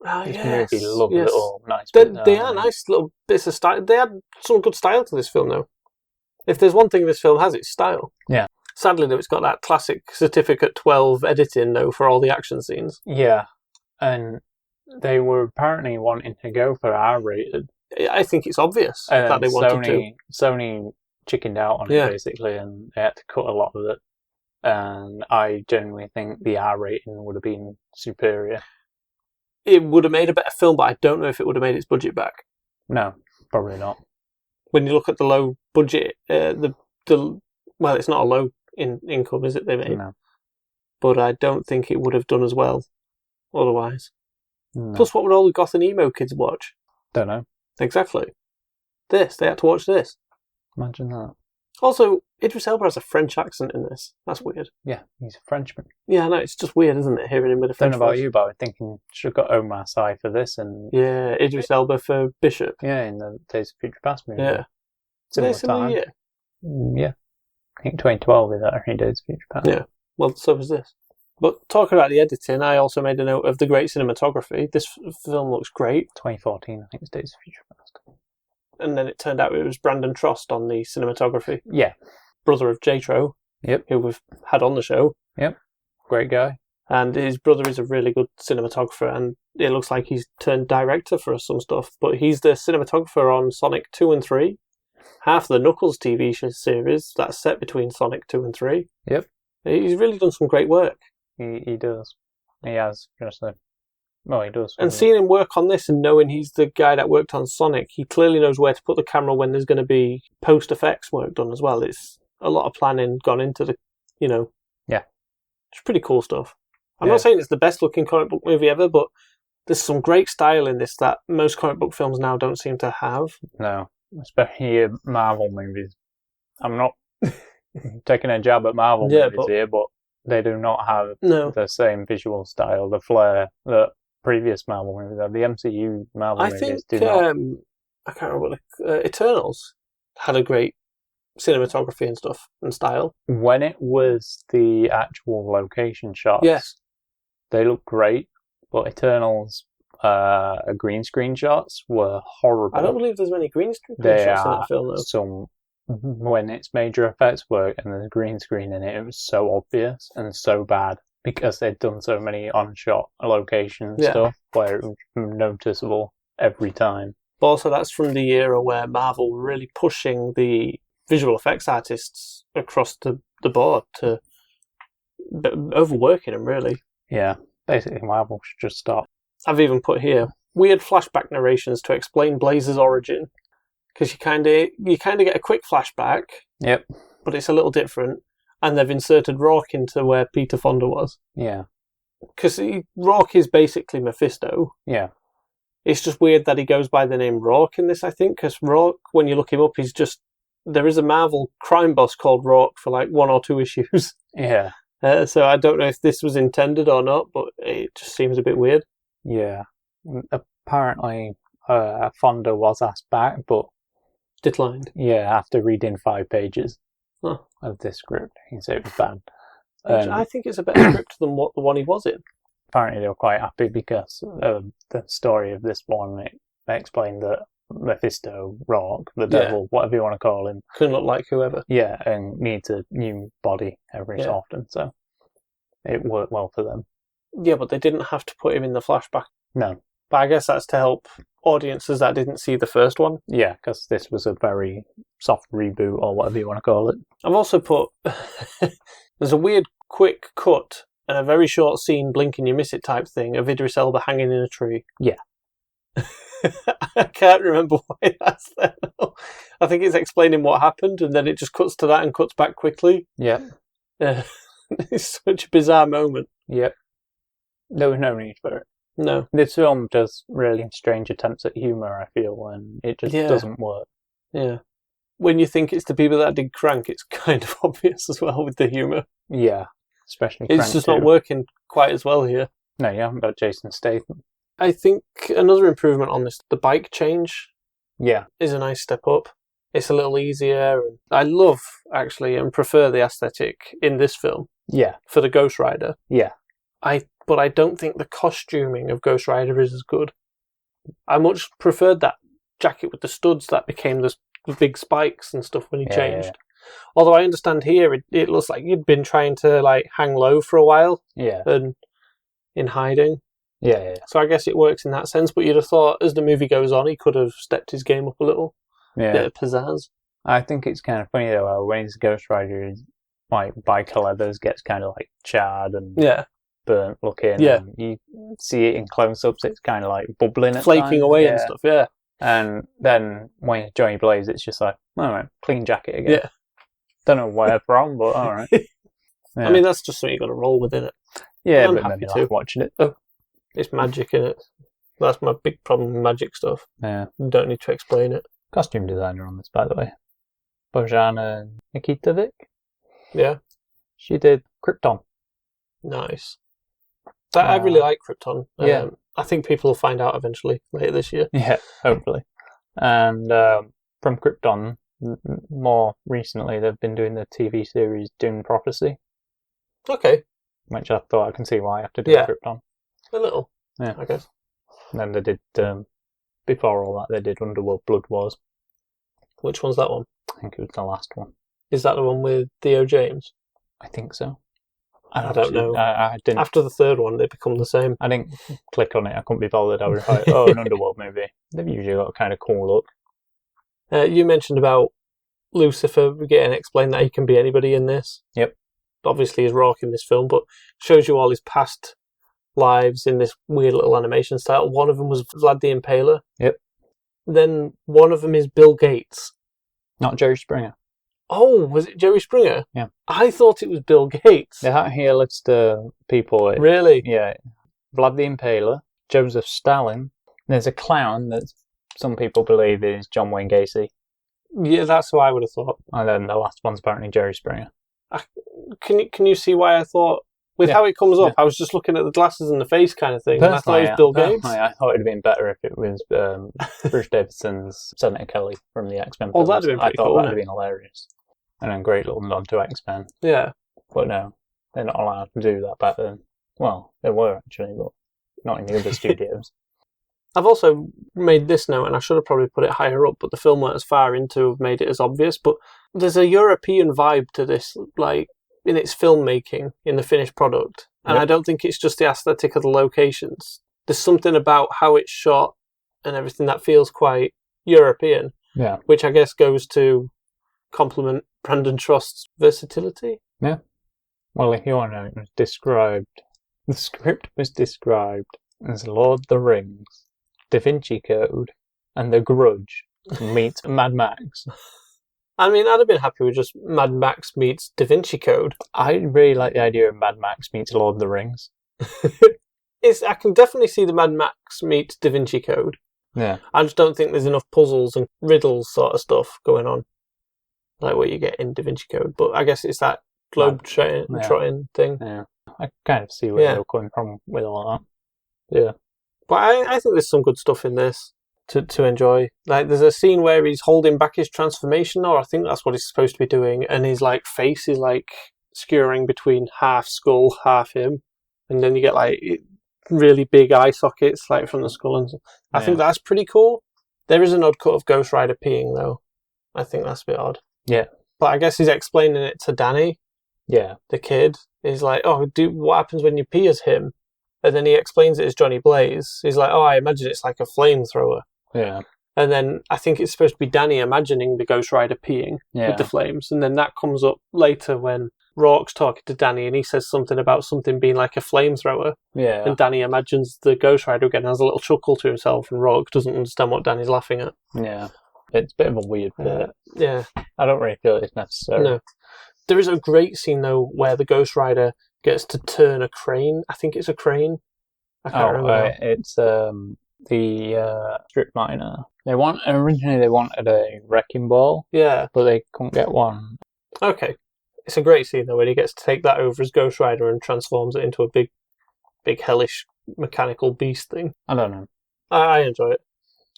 Oh, This yes. movie love yes. little nice They, bits of they are animation. nice little bits of style. They had some good style to this film, though. If there's one thing this film has, it's style. Yeah. Sadly, though, it's got that classic Certificate 12 editing, though, for all the action scenes. Yeah. And they were apparently wanting to go for R-rated. I think it's obvious that they wanted to. Sony chickened out on it, basically, and they had to cut a lot of it. And I genuinely think the R rating would have been superior. It would have made a better film, but I don't know if it would have made its budget back. No, probably not. When you look at the low budget, well, it's not a low income, is it, they made? No. But I don't think it would have done as well otherwise. No. Plus, what would all the goth and emo kids watch? Don't know. Exactly. They had to watch this. Imagine that. Also, Idris Elba has a French accent in this. That's weird. Yeah, he's a Frenchman. Yeah, I know, it's just weird, isn't it, hearing him with a Don't French know about voice. you, but I was thinking should have got Omar Sy for this and Yeah, Idris Elba for Bishop. yeah, in the Days of Future Past movie. Yeah. Similar Similar time. year. Yeah. I think 2012 is actually Days of Future Past. Yeah. Well, so was this. But talking about the editing, I also made a note of the great cinematography. This film looks great. 2014, I think it's Days of Future Past. And then it turned out it was Brandon Trost on the cinematography. Yeah. Brother of J-Tro. Yep. Who we've had on the show. Yep. Great guy. And his brother is a really good cinematographer, and it looks like he's turned director for some stuff. But he's the cinematographer on Sonic 2 and 3. Half the Knuckles TV series that's set between Sonic 2 and 3. Yep. He's really done some great work. He does. He has just a... Well, he does. And seeing him work on this and knowing he's the guy that worked on Sonic, he clearly knows where to put the camera when there's going to be post-effects work done as well. It's a lot of planning gone into the, Yeah. It's pretty cool stuff. I'm Yeah. not saying it's the best looking comic book movie ever, but there's some great style in this that most comic book films now don't seem to have. No. Especially Marvel movies. I'm not taking a jab at Marvel movies here, but they do not have the same visual style, the flair that previous Marvel movies have. The MCU Marvel movies do not. I can't remember what Eternals had a great cinematography and stuff and style. When it was the actual location shots, yes, they look great, but Eternals green screen shots were horrible. I don't believe there's many green screen shots in that film, though. Some when it's major effects work and there's green screen in it, it was so obvious and so bad because they'd done so many on-shot location stuff where it was noticeable every time. But also that's from the era where Marvel were really pushing the visual effects artists across the board to overworking them, really. Yeah, basically Marvel should just stop. I've even put here weird flashback narrations to explain Blazer's origin. Because you kind of get a quick flashback. Yep. But it's a little different. And they've inserted Rourke into where Peter Fonda was. Yeah. because Rourke is basically Mephisto. Yeah. It's just weird that he goes by the name Rourke in this, I think, because Rourke, when you look him up, he's just... There is a Marvel crime boss called Rourke for like 1 or 2 issues. Yeah. So I don't know if this was intended or not, but it just seems a bit weird. Yeah. Apparently, Fonda was asked back, but... Declined. Yeah, after reading 5 pages Huh. of this script, he said it was bad. I think it's a better script than what the one he was in. Apparently they were quite happy because the story of this one, it explained that Mephisto, Rourke, the devil, whatever you want to call him, Couldn't look like whoever. yeah, and needs a new body every so Yeah. often, so it worked well for them. Yeah, but they didn't have to put him in the flashback. No, But I guess that's to help audiences that didn't see the first one. yeah, because this was a very soft reboot or whatever you want to call it. I've also put... There's a weird quick cut and a very short scene, blink and you miss it type thing, of Idris Elba hanging in a tree. Yeah. I can't remember why that's there. I think it's explaining what happened, and then it just cuts to that and cuts back quickly. Yeah, It's such a bizarre moment. yep. There was no need for it. No. This film does really strange attempts at humour, I feel, and it just Yeah. doesn't work. Yeah. When you think it's the people that did Crank, it's kind of obvious as well with the humour. Yeah, especially It's Crank just 2. not working quite as well here. No, you haven't got Jason Statham. I think another improvement on this, the bike change, Yeah, is a nice step up. It's a little easier. I love, actually, and prefer the aesthetic in this film yeah, for the Ghost Rider. yeah. But I don't think the costuming of Ghost Rider is as good. I much preferred that jacket with the studs that became the big spikes and stuff when he changed. Yeah. Although I understand here, it looks like you'd been trying to like hang low for a while Yeah, and in hiding. yeah. So I guess it works in that sense, but you'd have thought as the movie goes on, he could have stepped his game up a little. Yeah. Bit of pizzazz. I think it's kind of funny though, when he's a Ghost Rider, his like biker leathers gets kind of like charred and Yeah. burnt looking. Yeah. And you see it in close-ups, it's kind of like bubbling at Flaking times. away Yeah. and stuff, yeah. And then when it's Johnny Blaze, it's just like, alright, clean jacket again. Yeah. Don't know where from, but alright. Yeah. I mean, that's just something you've got to roll with, isn't it? yeah, I'm but happy maybe to. like watching it. It's magic, in it. That's my big problem with magic stuff. Yeah. You don't need to explain it. Costume designer on this, by the way. Bojana Nikitovic. Yeah. She did Krypton. Nice. I really like Krypton. Yeah. I think people will find out eventually, later this year. Yeah, hopefully. And from Krypton, more recently, they've been doing the TV series Dune Prophecy, Okay. which I thought I can see why after Yeah. Krypton. A little, Yeah. I guess. And then they did, before all that, they did Underworld Blood Wars. Which one's that one? I think it was the last one. Is that the one with Theo James? I think so. I don't know. I didn't. After the third one, they become the same. I didn't click on it. I couldn't be bothered. I was like, oh, an Underworld movie. They've usually got a kind of cool look. You mentioned about Lucifer getting explained that he can be anybody in this. Yep. Obviously, he's Rourke in this film, but shows you all his past lives in this weird little animation style. One of them was Vlad the Impaler. Yep. Then one of them is Bill Gates. Not Jerry Springer. Oh, was it Jerry Springer? Yeah. I thought it was Bill Gates. They have here list of people. Really? Yeah. Vlad the Impaler, Joseph Stalin. There's a clown that some people believe is John Wayne Gacy. Yeah, that's what I would have thought. And then the last one's apparently Jerry Springer. Can you see why I thought, with how it comes up, I was just looking at the glasses and the face kind of thing, and I thought it was Bill Gates. I thought it'd have been better if it was Bruce Davidson's Senator Kelly from the X-Men Oh, films. that'd have been pretty I thought cool, that'd have wouldn't been hilarious. And a great little nod to X-Men. Yeah. But no, they're not allowed to do that back then. Well, they were actually, but not in the other studios. I've also made this note, and I should have probably put it higher up, but the film went as far in to have made it as obvious, but there's a European vibe to this, like, in its filmmaking, in the finished product. And Yep. I don't think it's just the aesthetic of the locations. There's something about how it's shot and everything that feels quite European, Yeah. which I guess goes to compliment Brandon Trost's versatility. Well, if you want to know, it was described. The script was described as Lord of the Rings, Da Vinci Code, and The Grudge meets Mad Max. I mean, I'd have been happy with just Mad Max meets Da Vinci Code. I really like the idea of Mad Max meets Lord of the Rings. I can definitely see the Mad Max meets Da Vinci Code. Yeah. I just don't think there's enough puzzles and riddles sort of stuff going on, like what you get in Da Vinci Code. But I guess it's that globe-trotting thing. Yeah. I kind of see where you're coming from with all that. Yeah. But I think there's some good stuff in this to enjoy. Like, there's a scene where he's holding back his transformation, or I think that's what he's supposed to be doing, and his like face is like skewering between half skull, half him, and then you get like really big eye sockets like from the skull, and I think that's pretty cool. There is an odd cut of Ghost Rider peeing though. I think that's a bit odd. Yeah. But I guess he's explaining it to Danny. Yeah. The kid. He's like, oh, what happens when you pee as him? And then he explains it as Johnny Blaze. He's like, oh, I imagine it's like a flamethrower. Yeah. And then I think it's supposed to be Danny imagining the Ghost Rider peeing with the flames. And then that comes up later when Rourke's talking to Danny and he says something about something being like a flamethrower. Yeah. And Danny imagines the Ghost Rider again, has a little chuckle to himself, and Rourke doesn't understand what Danny's laughing at. Yeah. It's a bit of a weird bit. Yeah. I don't really feel it's necessary. No. There is a great scene, though, where the Ghost Rider gets to turn a crane. I think it's a crane. I can't remember. It's the strip miner. Originally they wanted a wrecking ball. Yeah. But they couldn't get one. Okay. It's a great scene, though, when he gets to take that over as Ghost Rider and transforms it into a big hellish mechanical beast thing. I don't know. I enjoy it.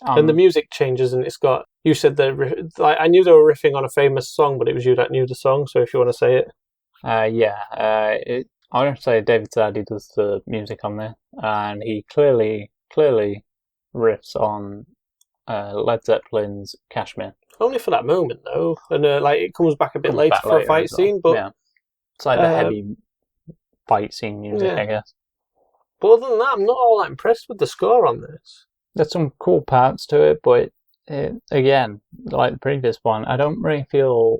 And the music changes, and it's got... You said I knew they were riffing on a famous song, but it was you that knew the song, so if you want to say it. I want to say David Zaddy does the music on there, and he clearly riffs on Led Zeppelin's Kashmir. Only for that moment, though. And it comes back a bit later for a fight scene, but... Yeah. It's like the heavy fight scene music, I guess. But other than that, I'm not all that impressed with the score on this. There's some cool parts to it, but again, like the previous one, I don't really feel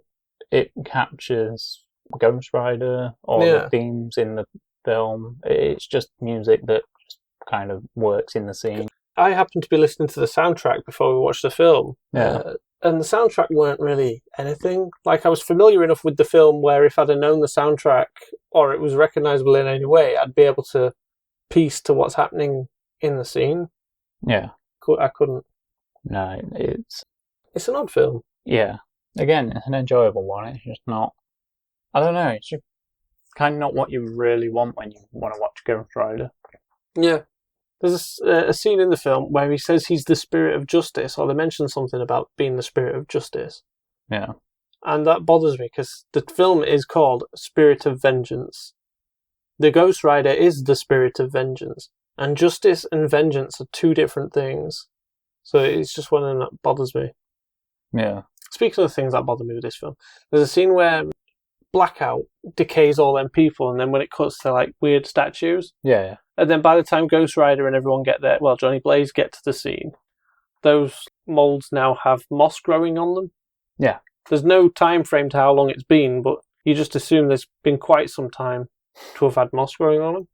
it captures Ghost Rider or the themes in the film. It's just music that just kind of works in the scene. I happened to be listening to the soundtrack before we watched the film. Yeah. And the soundtrack weren't really anything. Like, I was familiar enough with the film where if I'd have known the soundtrack or it was recognisable in any way, I'd be able to piece to what's happening in the scene. Yeah. I couldn't. No, It's an odd film. Yeah. Again, it's an enjoyable one. It's just not... I don't know, it's just kind of not what you really want when you want to watch Ghost Rider. Yeah. There's a scene in the film where he says he's the spirit of justice, or they mention something about being the spirit of justice. Yeah. And that bothers me, because the film is called Spirit of Vengeance. The Ghost Rider is the spirit of vengeance. And justice and vengeance are two different things. So it's just one of them that bothers me. Yeah. Speaking of things that bother me with this film, there's a scene where Blackout decays all them people, and then when it cuts to like weird statues. Yeah. And then by the time Ghost Rider and everyone get there, well, Johnny Blaze get to the scene, those moulds now have moss growing on them. Yeah. There's no time frame to how long it's been, but you just assume there's been quite some time to have had moss growing on them.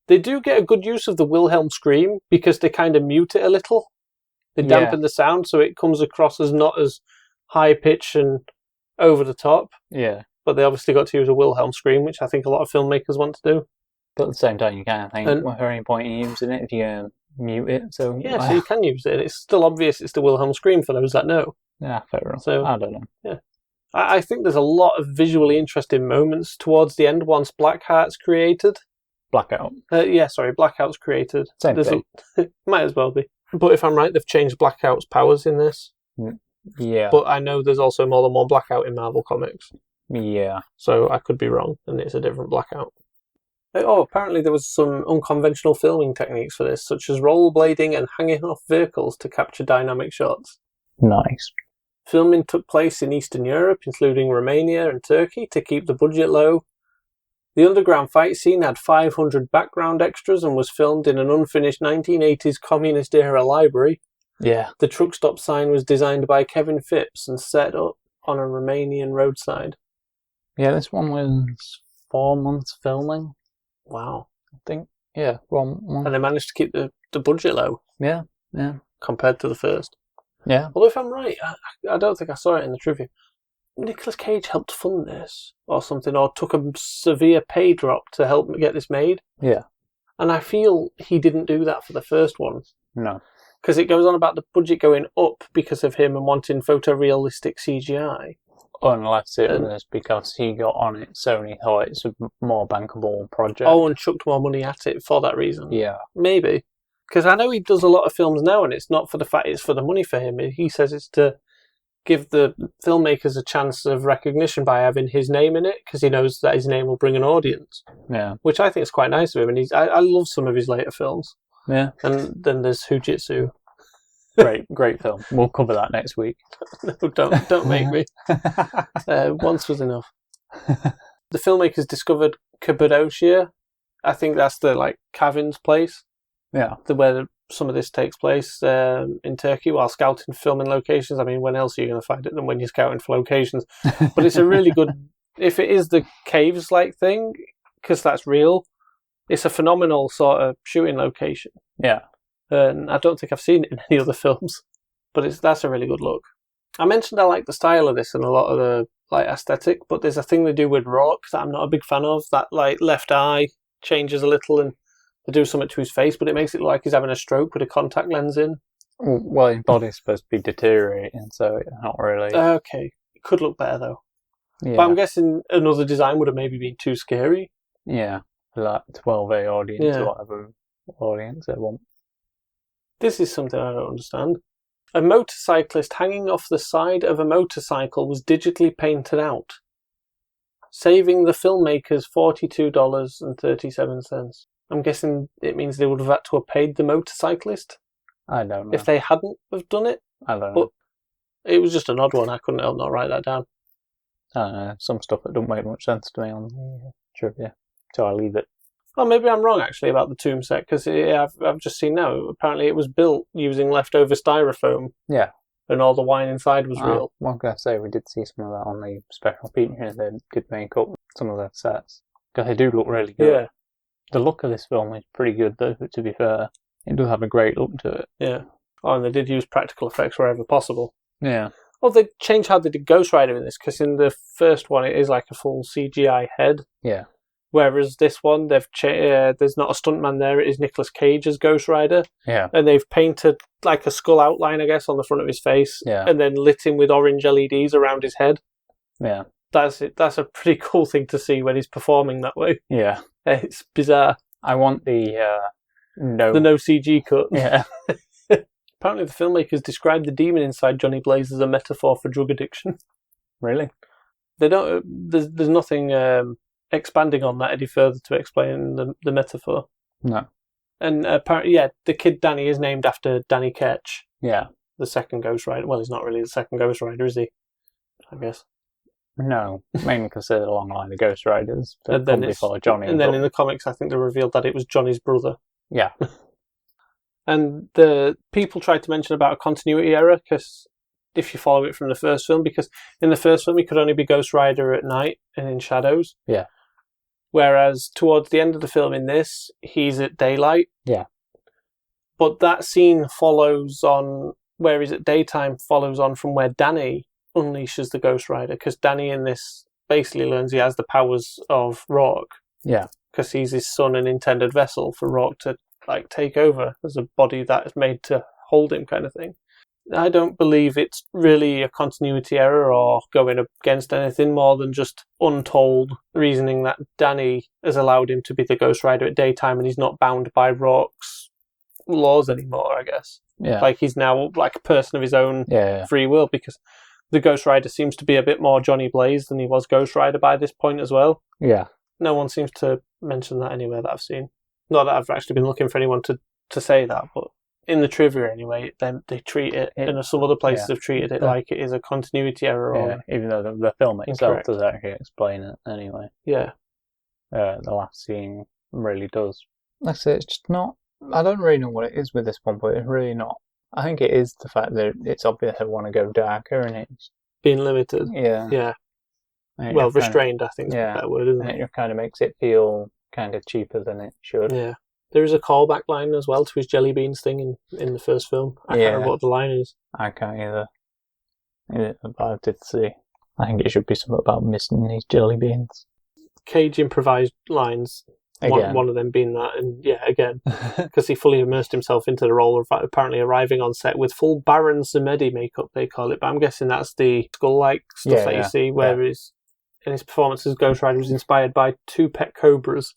They do get a good use of the Wilhelm scream because they kind of mute it a little. They dampen the sound so it comes across as not as high pitch and over the top. Yeah. But they obviously got to use a Wilhelm scream, which I think a lot of filmmakers want to do. But at the same time, you can't think, what's there any point in using it if you mute it? So yeah, so you can use it. And it's still obvious it's the Wilhelm scream for those that know. Yeah, fair enough. So, I don't know. Yeah. I think there's a lot of visually interesting moments towards the end once Blackheart's created. Blackout. Blackout's created. Same thing. Might as well be. But if I'm right, they've changed Blackout's powers in this. Yeah. But I know there's also more than one Blackout in Marvel Comics. Yeah. So I could be wrong, and it's a different Blackout. Oh, apparently there was some unconventional filming techniques for this, such as rollerblading and hanging off vehicles to capture dynamic shots. Nice. Filming took place in Eastern Europe, including Romania and Turkey, to keep the budget low. The underground fight scene had 500 background extras and was filmed in an unfinished 1980s communist-era library. Yeah. The truck stop sign was designed by Kevin Phipps and set up on a Romanian roadside. Yeah, this one was 4 months filming. Wow. I think, yeah, 1 month. And they managed to keep the budget low. Yeah, yeah. Compared to the first. Yeah. Although if I'm right, I don't think I saw it in the trivia. Nicolas Cage helped fund this or something, or took a severe pay drop to help get this made. Yeah. And I feel he didn't do that for the first one. No. Because it goes on about the budget going up because of him and wanting photorealistic CGI. Unless it was because he got on it, Sony thought it's a more bankable project. Oh, and chucked more money at it for that reason. Yeah. Maybe. Because I know he does a lot of films now, and it's not for the fact it's for the money for him. He says it's to give the filmmakers a chance of recognition by having his name in it, because he knows that his name will bring an audience. Yeah. Which I think is quite nice of him, and I love some of his later films. Yeah. And then there's Hujitsu. Great film. We'll cover that next week. No, don't make me. Once was enough. The filmmakers discovered Cappadocia. I think that's the Cavin's place. Yeah. Where some of this takes place in Turkey while scouting filming locations. I mean, when else are you going to find it than when you're scouting for locations? But it's a really good, if it is the caves-like thing, because that's real, it's a phenomenal sort of shooting location. Yeah. And I don't think I've seen it in any other films, but that's a really good look. I mentioned I like the style of this and a lot of the aesthetic, but there's a thing they do with Rourke that I'm not a big fan of. That left eye changes a little and they do something to his face, but it makes it look like he's having a stroke with a contact lens in. Well, his body's supposed to be deteriorating, so it's not really. Okay, it could look better though. Yeah. But I'm guessing another design would have maybe been too scary. Yeah, for 12A audience or whatever audience they want. This is something I don't understand. A motorcyclist hanging off the side of a motorcycle was digitally painted out, saving the filmmakers $42.37. I'm guessing it means they would have had to have paid the motorcyclist. I don't know. If they hadn't have done it. I don't know. But it was just an odd one. I couldn't help not write that down. I don't know. Some stuff that don't make much sense to me on the trivia. So I leave it. Well, maybe I'm wrong actually about the tomb set, because I've just seen now. Apparently, it was built using leftover styrofoam. Yeah. And all the wine inside was real. Well, I'm going to say we did see some of that on the special feature. They did make up some of the sets because they do look really good. Yeah. The look of this film is pretty good, though. To be fair, it does have a great look to it. Yeah. Oh, and they did use practical effects wherever possible. Yeah. Oh, they changed how they did Ghost Rider in this, because in the first one it is like a full CGI head. Yeah. Whereas this one, there's not a stuntman there, it is Nicolas Cage as Ghost Rider. Yeah. And they've painted like a skull outline, I guess, on the front of his face. Yeah. And then lit him with orange LEDs around his head. Yeah. That's it. That's a pretty cool thing to see when he's performing that way. Yeah. It's bizarre. I want the no CG cut. Yeah. Apparently the filmmakers described the demon inside Johnny Blaze as a metaphor for drug addiction. Really? They don't. There's nothing expanding on that any further to explain the metaphor. No. And apparently, the kid Danny is named after Danny Ketch. Yeah. The second Ghost Rider. Well, he's not really the second Ghost Rider, is he? I guess. No, mainly because they're a long line of Ghost Riders. And then before Johnny. And then in the comics, I think they revealed that it was Johnny's brother. Yeah. And the people tried to mention about a continuity error, because if you follow it from the first film, because in the first film he could only be Ghost Rider at night and in shadows. Yeah. Whereas towards the end of the film in this, he's at daylight. Yeah. But that scene follows on, where he's at daytime, follows on from where Danny unleashes the Ghost Rider, because Danny in this basically learns he has the powers of Rourke. Yeah. Because he's his son and intended vessel for Rourke to take over as a body that is made to hold him, kind of thing. I don't believe it's really a continuity error or going against anything more than just untold reasoning that Danny has allowed him to be the Ghost Rider at daytime and he's not bound by Rourke's laws anymore, I guess. Yeah. Like he's now like a person of his own free will, because the Ghost Rider seems to be a bit more Johnny Blaze than he was Ghost Rider by this point as well. Yeah. No one seems to mention that anywhere that I've seen. Not that I've actually been looking for anyone to say that, but in the trivia anyway, they treat it, and some other places have treated it like it is a continuity error. Or even though the film itself incorrect. does actually explain it anyway. Yeah. The last scene really does. Like I say, it's just not... I don't really know what it is with this one, but it's really not. I think it is the fact that it's obvious they want to go darker, and it's... Being limited. Yeah. Yeah. Well, restrained, I think is a better word, isn't and it? it kind of makes it feel kind of cheaper than it should. Yeah. There is a callback line as well to his jelly beans thing in the first film. I can't remember what the line is. I can't either. But I did see. I think it should be something about missing these jelly beans. Cage improvised lines Again. One of them being that, and yeah, again, because he fully immersed himself into the role of apparently arriving on set with full Baron Samedi makeup, they call it, but I'm guessing that's the skull-like stuff that you see, where his performance as Ghost Rider was inspired by 2 pet cobras.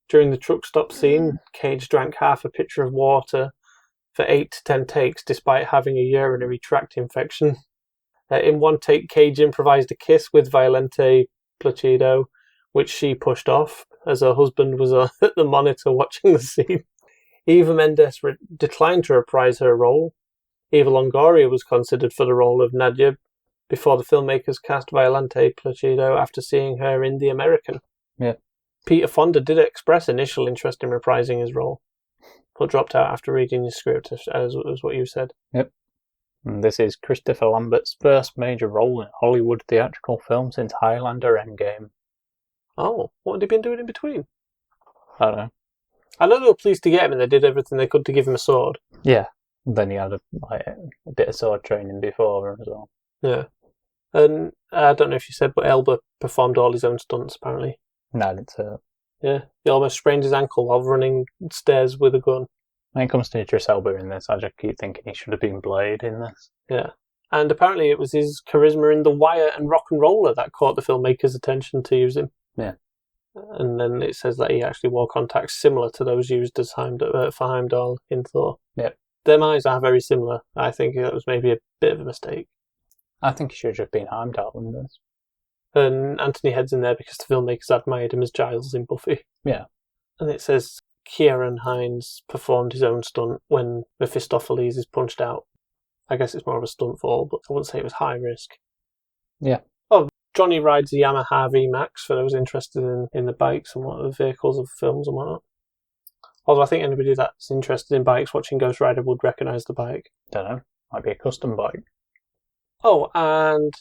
During the truck stop scene, Cage drank half a pitcher of water for 8 to 10 takes, despite having a urinary tract infection. In one take, Cage improvised a kiss with Violente Placido, which she pushed off, as her husband was at the monitor watching the scene. Eva Mendes declined to reprise her role. Eva Longoria was considered for the role of Nadia before the filmmakers cast Violente Placido after seeing her in The American. Yeah. Peter Fonda did express initial interest in reprising his role, but dropped out after reading his script, as what you said. Yep. And this is Christopher Lambert's first major role in a Hollywood theatrical film since Highlander Endgame. Oh, what had he been doing in between? I don't know. I know they were pleased to get him, and they did everything they could to give him a sword. Yeah. Then he had a bit of sword training before as well. Yeah. And I don't know if you said, but Elba performed all his own stunts, apparently. No, I didn't say that. Yeah. He almost sprained his ankle while running stairs with a gun. When it comes to Idris Elba in this, I just keep thinking he should have been Blade in this. Yeah. And apparently it was his charisma in The Wire and Rock and Roller that caught the filmmakers' attention to use him. Yeah. And then it says that he actually wore contacts similar to those used as for Heimdall in Thor. Yep. Their eyes are very similar. I think that was maybe a bit of a mistake. I think he should have been Heimdall in this. And Anthony Head's in there because the filmmakers admired him as Giles in Buffy. Yeah. And it says Kieran Hines performed his own stunt when Mephistopheles is punched out. I guess it's more of a stunt fall, but I wouldn't say it was high risk. Yeah. Oh, Johnny rides a Yamaha V-Max for those interested in the bikes and what the vehicles of films and whatnot. Although I think anybody that's interested in bikes watching Ghost Rider would recognise the bike. Don't know. Might be a custom bike. Oh, and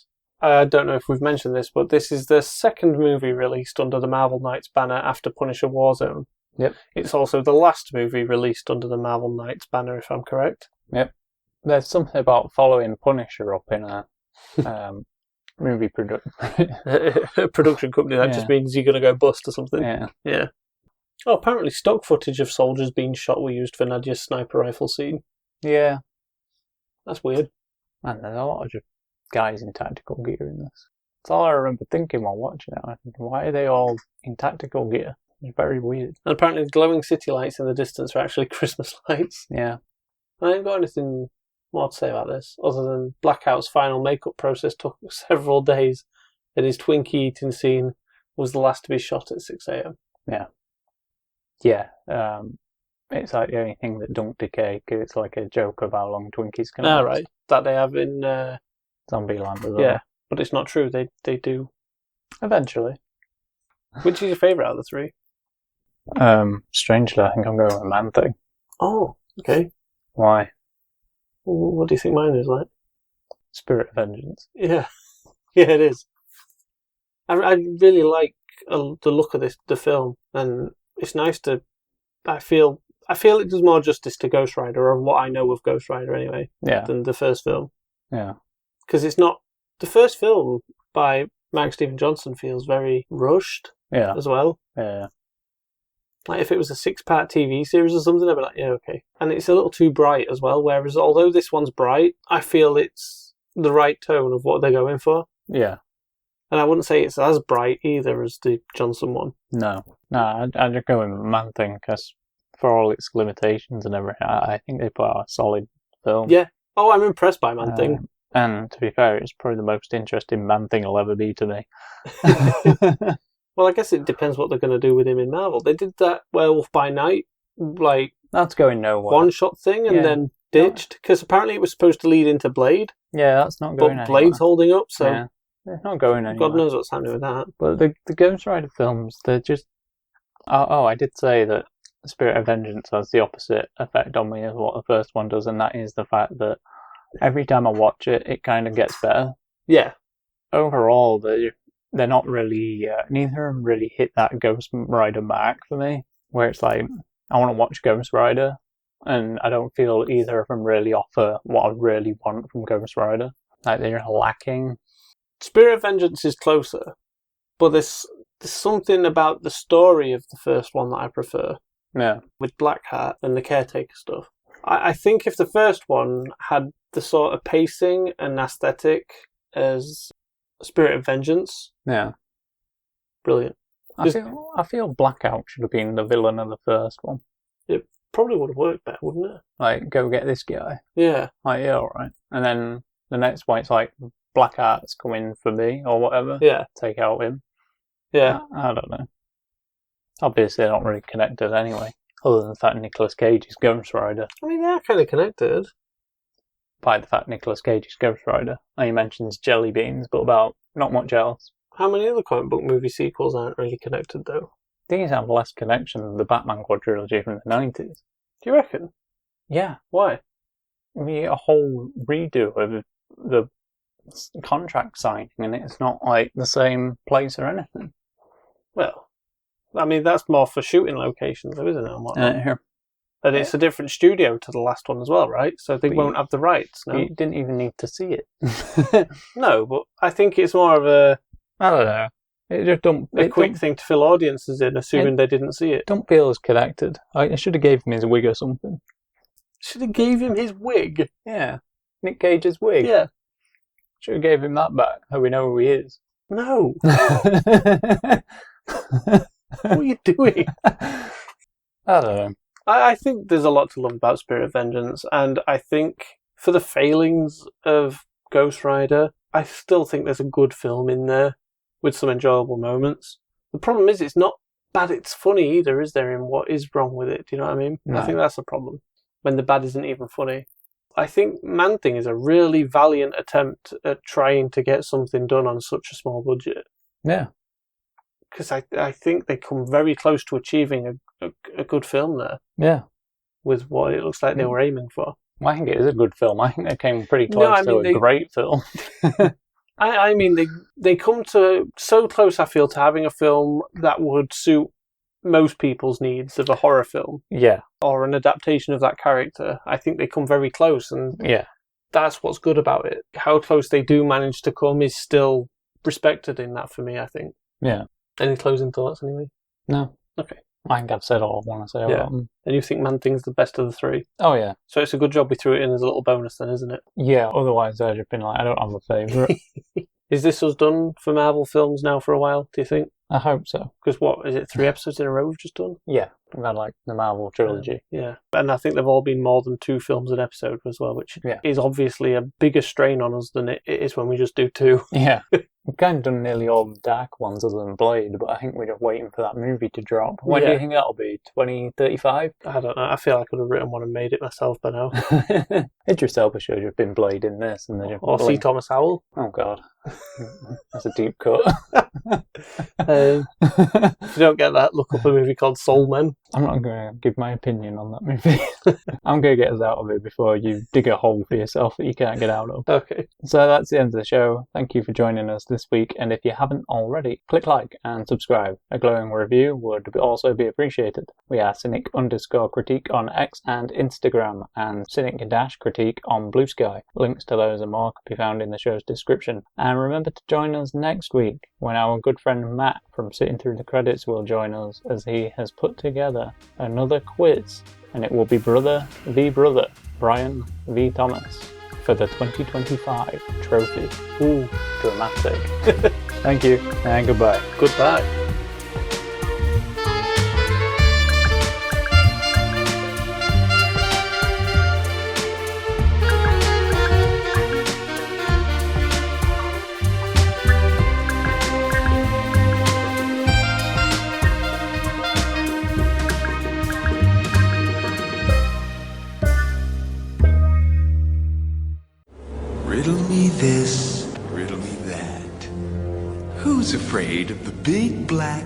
I don't know if we've mentioned this, but this is the second movie released under the Marvel Knights banner after Punisher Warzone. Yep. It's also the last movie released under the Marvel Knights banner, if I'm correct. Yep. There's something about following Punisher up in a movie production. A production company, that just means you're going to go bust or something. Yeah. Oh, apparently stock footage of soldiers being shot were used for Nadia's sniper rifle scene. Yeah. That's weird. Man, there's a lot of just guys in tactical gear in this. That's all I remember thinking while watching it. I think, why are they all in tactical gear? It's very weird. And apparently the glowing city lights in the distance are actually Christmas lights. Yeah. I haven't got anything more to say about this, other than Blackout's final makeup process took several days, and his Twinkie eating scene was the last to be shot at 6 a.m. Yeah. Yeah. It's like the only thing that don't decay, because it's like a joke of how long Twinkies can last. Right. That they have in Zombieland as well. Yeah, but it's not true. They do. Eventually. Which is your favourite out of the three? Strangely, I think I'm going with Man Thing. Oh, okay. Why? What do you think mine is like? Spirit of Vengeance. Yeah. Yeah, it is. I really like the look of the film, and it's nice to... I feel it does more justice to Ghost Rider, or what I know of Ghost Rider anyway, than the first film. Yeah. Because it's not... The first film by Mark Steven Johnson feels very rushed as well. Yeah. Like if it was a 6-part TV series or something, I'd be like, yeah, okay. And it's a little too bright as well, whereas although this one's bright, I feel it's the right tone of what they're going for. Yeah. And I wouldn't say it's as bright either as the Johnson one. No, I'd just go with Man Thing, because for all its limitations and everything, I think they put out a solid film. Yeah. Oh, I'm impressed by Man Thing. And to be fair, it's probably the most interesting Man Thing will ever be to me. Well, I guess it depends what they're going to do with him in Marvel. They did that Werewolf by Night, that's going nowhere. one-shot thing, and then ditched, because apparently it was supposed to lead into Blade. Yeah, that's not going anywhere. But Blade's holding up, so... Yeah. It's not going anywhere. God knows what's happening with that. But the Ghost Rider films, they're just... Oh, I did say that Spirit of Vengeance has the opposite effect on me as what the first one does, and that is the fact that every time I watch it, it kind of gets better. Yeah. Overall, they're not really... neither of them really hit that Ghost Rider mark for me, where it's like, I want to watch Ghost Rider, and I don't feel either of them really offer what I really want from Ghost Rider. Like, they're lacking. Spirit of Vengeance is closer, but there's something about the story of the first one that I prefer Yeah. with Blackheart than the Caretaker stuff. I think if the first one had the sort of pacing and aesthetic as Spirit of Vengeance, Yeah. brilliant. I feel Blackout should have been the villain of the first one. It probably would have worked better, wouldn't it? Like, go get this guy. Yeah. Like, yeah, alright. And then the next one, it's like, Blackheart's coming for me, or whatever. Yeah. Take out him. Yeah. I don't know. Obviously, they're not really connected anyway. Other than the fact Nicolas Cage is Ghost Rider. I mean, they are kind of connected. By the fact Nicolas Cage is Ghost Rider. And he mentions jelly beans, but about not much else. How many other comic book movie sequels aren't really connected, though? These have less connection than the Batman quadrilogy from the 90s. Do you reckon? Yeah. Why? I mean, a whole redo of the contract signing, and it's not like the same place or anything. Well, I mean, that's more for shooting locations, though, isn't it? And whatnot? Here. And it's a different studio to the last one as well, right? So they But won't have the rights, no? You didn't even need to see it. No, but I think it's more of a I don't know. It just don't. quick thing to fill audiences in, assuming they didn't see it. Don't feel as connected. I should have gave him his wig or something. Should have gave him his wig. Yeah, Nick Cage's wig. Yeah. Should have gave him that back, so we know who he is. No. What are you doing? I don't know. I think there's a lot to love about Spirit of Vengeance, and I think for the failings of Ghost Rider, I still think there's a good film in there with some enjoyable moments. The problem is it's not bad, it's funny either, is there, in what is wrong with it? Do you know what I mean? No. I think that's the problem, when the bad isn't even funny. I think Man-Thing is a really valiant attempt at trying to get something done on such a small budget. Yeah. Because I think they come very close to achieving a good film there Yeah. with what it looks like they were aiming for. Well, I think it is a good film. I think they came pretty close to a great film. I mean, they come to so close, I feel, to having a film that would suit most people's needs of a horror film. Yeah. Or an adaptation of that character. I think they come very close, and Yeah. that's what's good about it. How close they do manage to come is still respected in that for me, I think. Yeah. Any closing thoughts, anyway? No. Okay. I think I've said all I want to say Yeah. about them. And you think Man-Thing's the best of the three? Oh, yeah. So it's a good job we threw it in as a little bonus then, isn't it? Yeah, otherwise I'd have been like, I don't have a favourite. Is this us done for Marvel films now for a while, do you think? I hope so. Because what, is it 3 episodes in a row we've just done? Yeah. We've had like the Marvel trilogy. Yeah. And I think they've all been more than 2 films an episode as well, which Yeah. is obviously a bigger strain on us than it is when we just do 2. Yeah. We've kind of done nearly all the dark ones other than Blade, but I think we're just waiting for that movie to drop. When do Yeah. you think that'll be? 2035? I don't know. I feel I could have written one and made it myself by now. Idris Elba should have been Blade in this. And then Or C. Thomas Howell. Oh, God. That's a deep cut. If you don't get that, look up a movie called Soul Men. I'm not going to give my opinion on that movie. I'm going to get us out of it before you dig a hole for yourself that you can't get out of. Okay. So that's the end of the show. Thank you for joining us this week. And if you haven't already, click like and subscribe. A glowing review would also be appreciated. We are Cynic_critique on X and Instagram, and Cynic-critique on Blue Sky. Links to those and more can be found in the show's description. And remember to join us next week when our good friend Matt from Sitting Through the Credits will join us, as he has put together another quiz, and it will be Brother v Brother, Brian v Thomas, for the 2025 trophy. Ooh, dramatic. Thank you, and goodbye. Goodbye. Riddle me this, riddle me that. Who's afraid of the big black